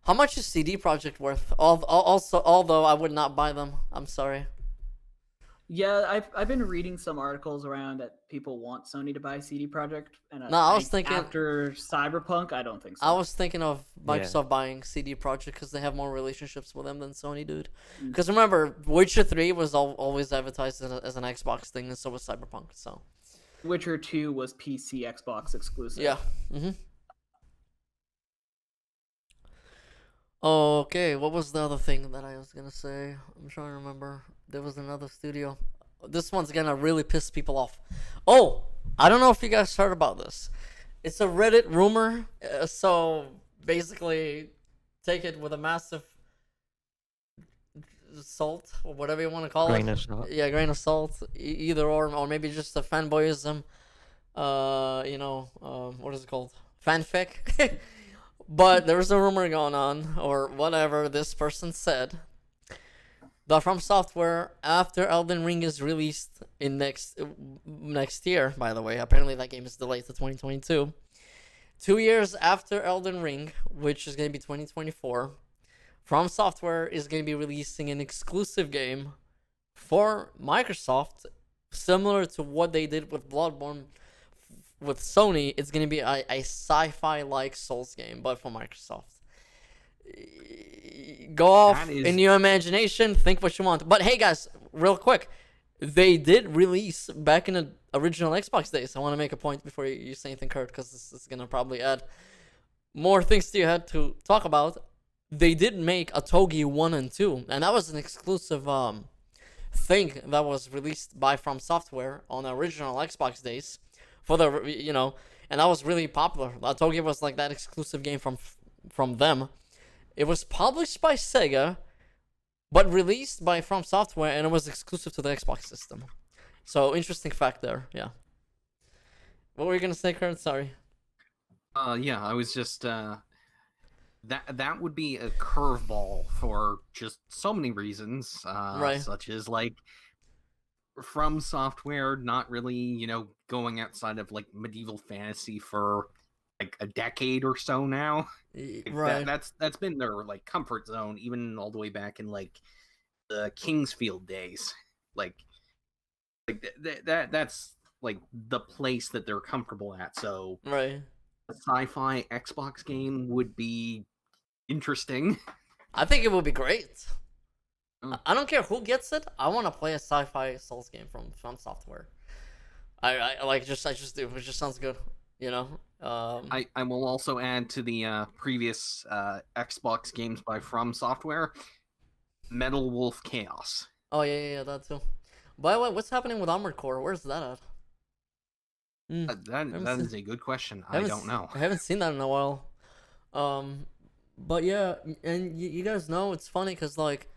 How much is CD Projekt worth? Also, although I would not buy them. I'm sorry. Yeah, I've been reading some articles around that people want Sony to buy CD Projekt, and No, I was thinking after Cyberpunk, I don't think so. I was thinking of Yeah. Microsoft buying CD Projekt because they have more relationships with them than Sony, dude. Mm. Because remember, Witcher 3 was always advertised as an Xbox thing, and so was Cyberpunk. So Witcher 2 was PC Xbox exclusive. yeah. Okay, what was the other thing that I was gonna say? I'm trying to remember. There was another studio. This one's gonna really piss people off. Oh, I don't know if you guys heard about this. It's a Reddit rumor, so basically, take it with a massive salt or whatever you want to call Grain it. of salt. Yeah, grain of salt, either or maybe just a fanboyism. What is it called? Fanfic. But there was a rumor going on, or whatever this person said, that From Software, after Elden Ring is released in next year, by the way, apparently that game is delayed to 2022. 2 years after Elden Ring, which is going to be 2024, From Software is going to be releasing an exclusive game for Microsoft, similar to what they did with Bloodborne with Sony. It's going to be a sci-fi-like Souls game, but for Microsoft. Go off in your imagination, think what you want. But hey, guys, real quick, they did release back in the original Xbox days. I want to make a point before you say anything, Kurt, because this is going to probably add more things to your head to talk about. They did make a Togi 1 and 2, and that was an exclusive thing that was released by From Software on the original Xbox days for the, and that was really popular. Togi was like that exclusive game from them. It was published by Sega, but released by From Software, and it was exclusive to the Xbox system. So, interesting fact there, yeah. What were you gonna say, Kurt? Sorry. Yeah, I was just that would be a curveball for just so many reasons, Right. such as like From Software not really, going outside of like medieval fantasy for like a decade or so now. Right. That's been their like comfort zone, even all the way back in like the Kingsfield days. Like that's like the place that they're comfortable at. So Right. a sci-fi Xbox game would be interesting. I think it would be great. Oh. I don't care who gets it. I want to play a sci-fi Souls game from Software. I just do. It just sounds good, I will also add to the previous Xbox games by From Software, Metal Wolf Chaos. Oh yeah, that too. By the way, what's happening with Armored Core? Where's that at? That is a good question. I don't know. I haven't seen that in a while. But yeah, and you guys know it's funny because like,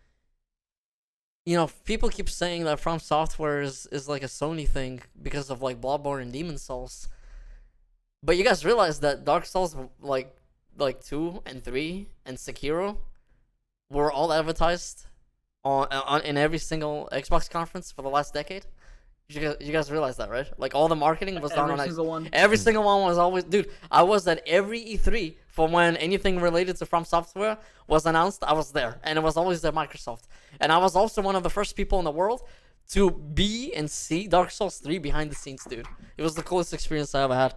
people keep saying that From Software is like a Sony thing because of like Bloodborne and Demon Souls. But you guys realize that Dark Souls like 2 and 3 and Sekiro were all advertised on in every single Xbox conference for the last decade? You guys realize that, right? Like all the marketing was done on every single one. Every single one was always, dude. I was at every E3 for when anything related to From Software was announced. I was there, and it was always at Microsoft. And I was also one of the first people in the world to be and see Dark Souls 3 behind the scenes, dude. It was the coolest experience I ever had.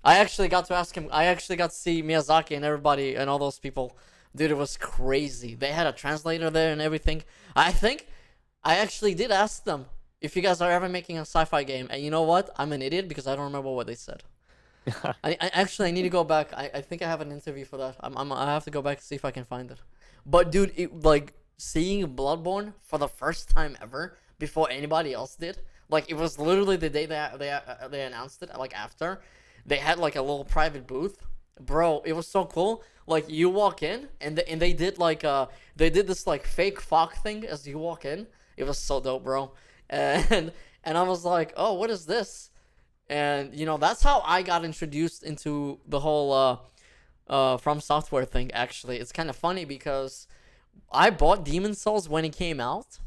I actually got to ask him. I actually got to see Miyazaki and everybody and all those people. Dude, it was crazy. They had a translator there and everything. I think I actually did ask them if you guys are ever making a sci-fi game. And you know what? I'm an idiot because I don't remember what they said. I need to go back. I think I have an interview for that. I have to go back and see if I can find it. But dude, seeing Bloodborne for the first time ever before anybody else did. Like it was literally the day they announced it. Like after they had like a little private booth. Bro, it was so cool. Like you walk in and they did this like fake fog thing as you walk in. It was so dope, bro. And I was like, oh, what is this? And that's how I got introduced into the whole From Software thing. Actually, it's kind of funny because I bought Demon Souls when it came out,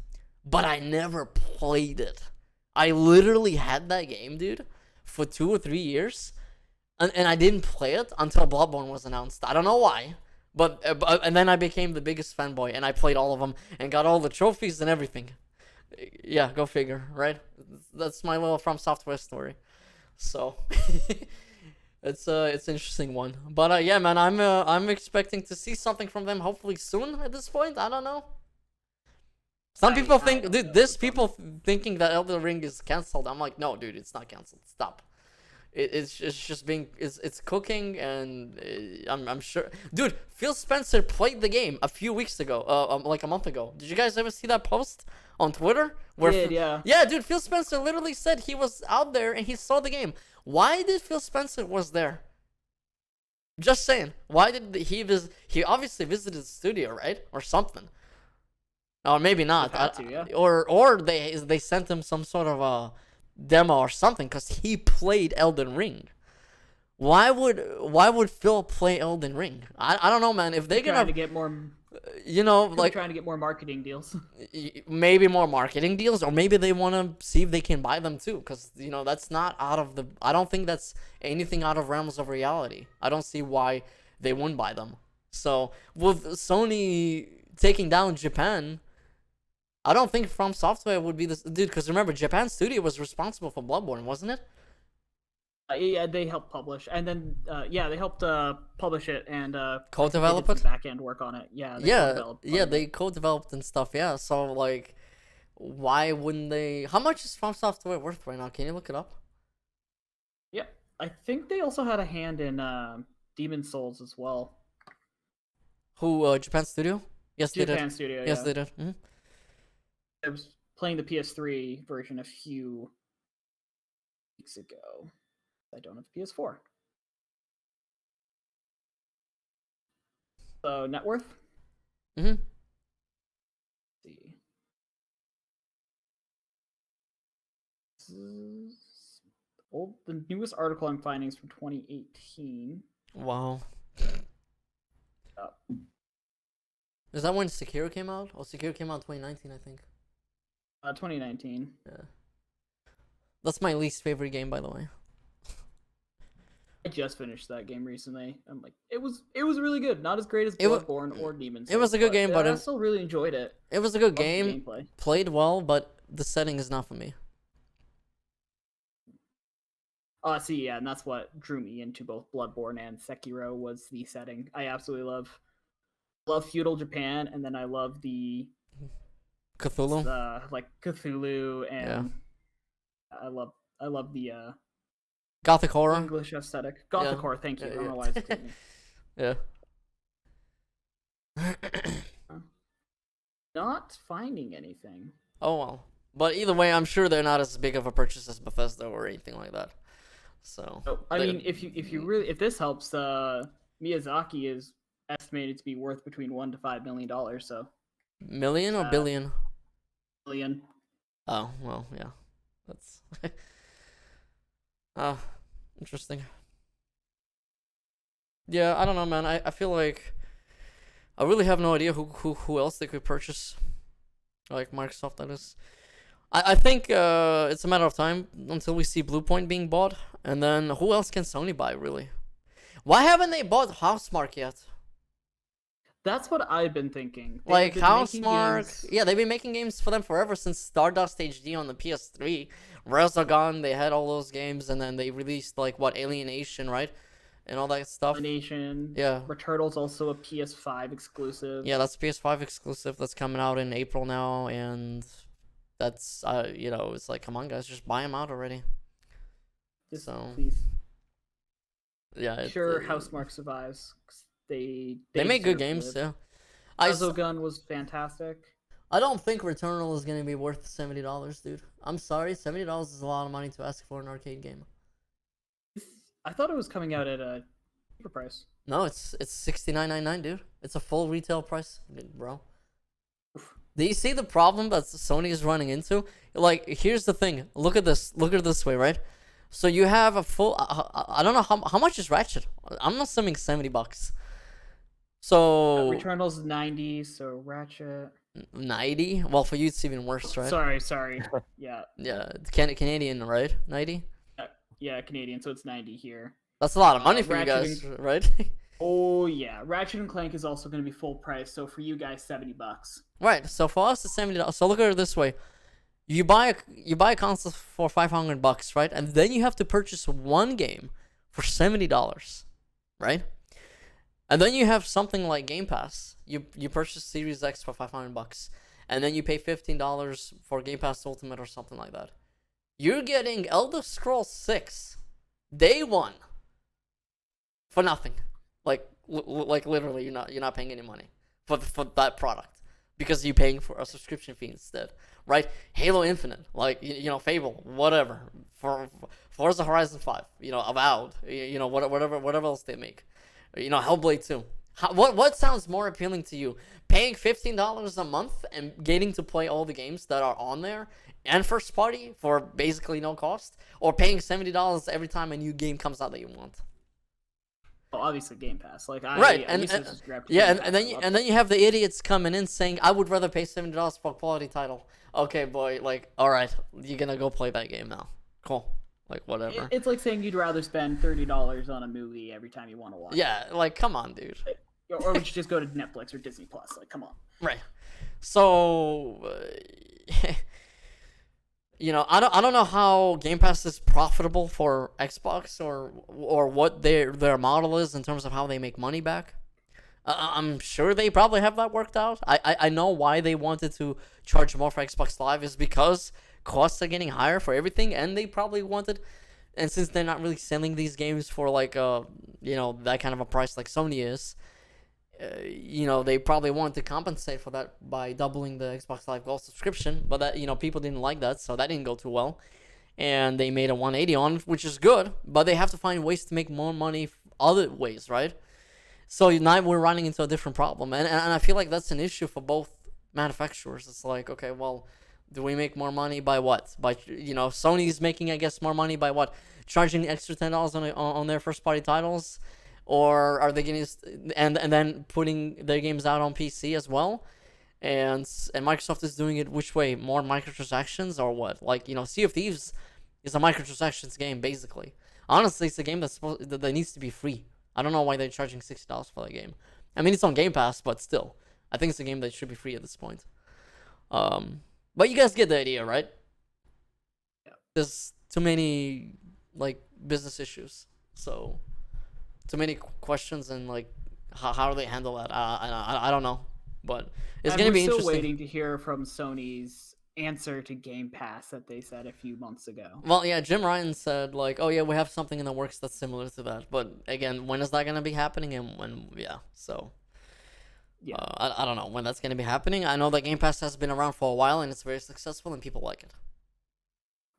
but I never played it. I literally had that game, dude, for 2 or 3 years, and I didn't play it until Bloodborne was announced. I don't know why, but and then I became the biggest fanboy, and I played all of them and got all the trophies and everything. Yeah, go figure, right? That's my little From Software story. So it's an interesting one. But yeah, man, I'm expecting to see something from them hopefully soon at this point. I don't know. Some people think, dude, there's people thinking that Elden Ring is canceled. I'm like, no, dude, it's not canceled. Stop. It's just being it's cooking, and I'm sure, dude. Phil Spencer played the game a few weeks ago, like a month ago. Did you guys ever see that post on Twitter? Yeah, dude. Phil Spencer literally said he was out there and he saw the game. Why did Phil Spencer was there? Just saying. Why did he visit? He obviously visited the studio, right, or something. Or maybe not. Or they sent him some sort of a demo or something because he played Elden Ring. Why would Phil play Elden Ring? I don't know, man. If they're trying to get more, like trying to get more marketing deals. Maybe more marketing deals, or maybe they want to see if they can buy them too, because that's not out of the. I don't think that's anything out of realms of reality. I don't see why they wouldn't buy them. So with Sony taking down Japan, I don't think From Software would be this dude, because remember, Japan Studio was responsible for Bloodborne, wasn't it? Yeah, they helped publish, and then they helped publish it and co-develop it. Back end work on it. They co-developed and stuff. Yeah, so like, why wouldn't they? How much is From Software worth right now? Can you look it up? Yeah, I think they also had a hand in Demon Souls as well. Who? Japan Studio? Yes, they did. Japan Studio. Yes, they did. Mm-hmm. I was playing the PS3 version a few weeks ago. I don't have the PS4. So net worth. Mm-hmm. Let's see. The newest article I'm finding is from 2018. Wow. Is that when Sekiro came out? Oh, Sekiro came out in 2019, I think. 2019. Yeah. That's my least favorite game, by the way. I just finished that game recently. I'm like, it was really good. Not as great as Bloodborne or Demon Souls. It was a good game, but I still really enjoyed it. It was a good game. Played well, but the setting is not for me. And that's what drew me into both Bloodborne and Sekiro was the setting. I absolutely love feudal Japan, and then I love the Cthulhu, like Cthulhu, and I love the Gothic horror, English aesthetic. Gothic horror. Thank you. I don't know why it's yeah. Not finding anything. Oh well, but either way, I'm sure they're not as big of a purchase as Bethesda or anything like that. So I mean, if this helps, Miyazaki is estimated to be worth between $1 to $5 million. So million or billion? Billion. Oh well, yeah, that's interesting. Yeah, I don't know, man. I feel like I really have no idea who else they could purchase, like Microsoft, that is. I think it's a matter of time until we see Bluepoint being bought, and then who else can Sony buy, really? Why haven't they bought Housemarque yet? That's what I've been thinking. Like Housemarque, yeah, they've been making games for them forever, since Stardust HD on the PS3, Resogun, they had all those games, and then they released Alienation, right? And all that stuff. Alienation. Yeah. Returnal's also a PS5 exclusive. Yeah, that's PS5 exclusive. That's coming out in April now, and that's it's like, come on, guys, just buy them out already. Please. Yeah. Housemarque survives. They make good games, yeah. Resogun was fantastic. I don't think Returnal is gonna be worth $70, dude. I'm sorry, $70 is a lot of money to ask for an arcade game. I thought it was coming out at a cheaper price. No, it's $69.99, dude. It's a full retail price, bro. Do you see the problem that Sony is running into? Like, here's the thing. Look at this. Look at it this way, right? So you have a full. I don't know how much is Ratchet. I'm assuming $70. So Returnal's 90, so Ratchet 90. Well, for you it's even worse, right? Sorry. Yeah. Yeah, Canadian, right? 90. Yeah, Canadian. So it's 90 here. That's a lot of money for you guys, right? Oh yeah, Ratchet and Clank is also going to be full price. So for you guys, $70. Right. So for us, it's $70. So look at it this way: You buy a console for $500, right? And then you have to purchase one game for $70, right? And then you have something like Game Pass. You purchase Series X for $500, and then you pay $15 for Game Pass Ultimate or something like that. You're getting Elder Scrolls 6 day one for nothing. Like literally, you're not paying any money for that product because you're paying for a subscription fee instead, right? Halo Infinite, like Fable, whatever, for Forza Horizon 5, Avowed, whatever else they make, Hellblade 2. What sounds more appealing to you? Paying $15 a month and getting to play all the games that are on there and first party for basically no cost, or paying $70 every time a new game comes out that you want? Well, obviously Game Pass. Like Right, I used to subscribe to yeah, Game and Pass. then you have the idiots coming in saying, I would rather pay $70 for a quality title. Okay, boy, like, all right, you're gonna go play that game now. Cool, like whatever. It's like saying you'd rather spend $30 on a movie every time you want to watch. Yeah, like come on, dude. Or we should just go to Netflix or Disney Plus. Like, come on. Right. So, I don't know how Game Pass is profitable for Xbox or what their model is in terms of how they make money back. I'm sure they probably have that worked out. I know why they wanted to charge more for Xbox Live is because costs are getting higher for everything, and they probably wanted, and since they're not really selling these games for like that kind of a price like Sony is, they probably wanted to compensate for that by doubling the Xbox Live Gold subscription, but that people didn't like that, so that didn't go too well, and they made a 180 on it, which is good, but they have to find ways to make more money other ways, right? So now we're running into a different problem, and I feel like that's an issue for both manufacturers. It's like, okay, well, do we make more money by what? By Sony's making, I guess, more money by what? Charging the extra $10 on their first party titles, or are they getting and then putting their games out on PC as well? And Microsoft is doing it which way? More microtransactions or what? Like Sea of Thieves is a microtransactions game basically. Honestly, it's a game that needs to be free. I don't know why they're charging $60 for that game. I mean, it's on Game Pass, but still, I think it's a game that should be free at this point. But you guys get the idea, right? Yeah. There's too many business issues, so too many questions, and how do they handle that? I don't know, but it's gonna be interesting. We're still waiting to hear from Sony's answer to Game Pass that they said a few months ago. Well, yeah, Jim Ryan said oh yeah, we have something in the works that's similar to that, but again, when is that gonna be happening, and when? Yeah, so. Yeah. I don't know when that's going to be happening. I know that Game Pass has been around for a while and it's very successful and people like it.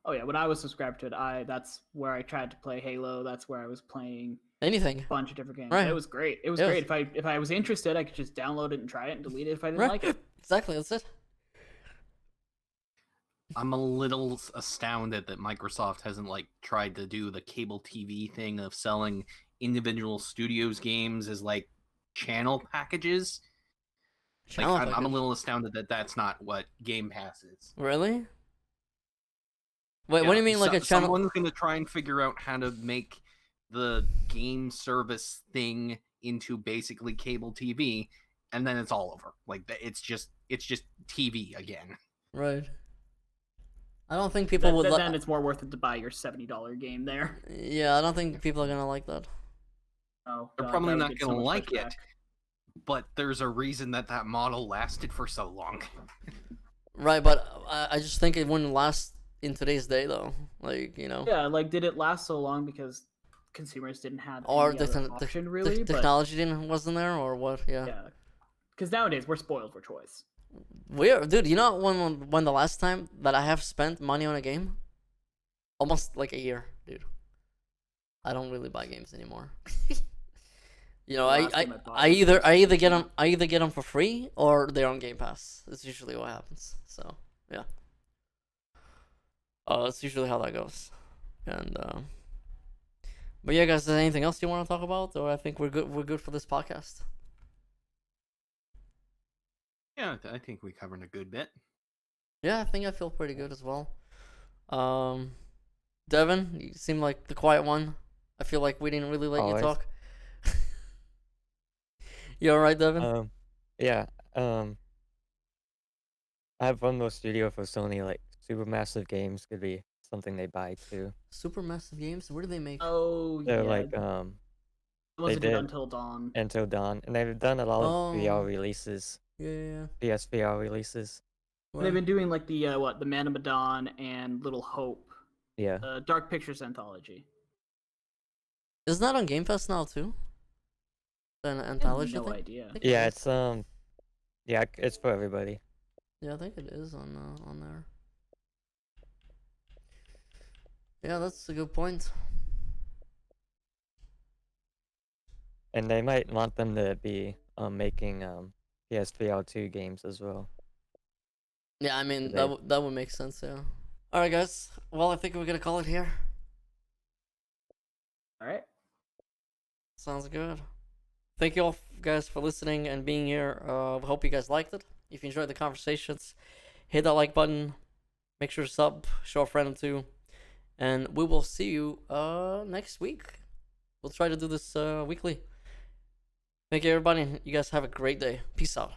Oh yeah, when I was subscribed to it, that's where I tried to play Halo. That's where I was playing anything, a bunch of different games. Right. It was great. It was great. If I was interested, I could just download it and try it and delete it if I didn't like it. Exactly, that's it. I'm a little astounded that Microsoft hasn't tried to do the cable TV thing of selling individual studios games as channel packages. I'm a little astounded that that's not what Game Pass is. Really? Wait, what do you mean a channel? Someone's going to try and figure out how to make the game service thing into basically cable TV, and then it's all over. It's just TV again. Right. I don't think people would. Then it's more worth it to buy your $70 game there. Yeah, I don't think people are gonna like that. Oh, they're probably not going to like it. But there's a reason that model lasted for so long. Right, but I just think it wouldn't last in today's day, though. Yeah, did it last so long because consumers didn't have or any other option, really? The technology wasn't there, or what? Yeah. Yeah. Because nowadays we're spoiled for choice. Dude. You know when the last time that I have spent money on a game? Almost a year, dude. I don't really buy games anymore. I either get them for free or they're on Game Pass. That's usually what happens. So yeah, that's usually how that goes. And but yeah, guys, is there anything else you want to talk about, or I think we're good? We're good for this podcast. Yeah, I think we covered a good bit. Yeah, I feel pretty good as well. Devin, you seem like the quiet one. I feel like we didn't really let you talk. You alright, Devin? Yeah. I have one more studio for Sony Supermassive Games could be something they buy too. Supermassive Games. Where do they make? Oh They're yeah, like the they ones that did did Until Dawn. Until Dawn, and they've done a lot of VR Oh. releases, Yeah. PSVR releases. And they've been doing like the the Man of Medan and Little Hope, Yeah, Dark Pictures anthology. Isn't that on Game Pass now too? An I have anthology no thing? idea. I think it yeah, is. it's yeah, it's for everybody. Yeah, I think it is on there. Yeah, that's a good point. And they might want them to be making PSVR 2 games as well. Yeah, I mean They- that would make sense. Yeah. All right, guys. Well, I think we're gonna call it here. All right. Sounds good. Thank you all guys for listening and being here. Hope you guys liked it. If you enjoyed the conversations, hit that like button. Make sure to sub, show a friend or two, and we will see you next week. We'll try to do this weekly. Thank you, everybody. You guys have a great day. Peace out.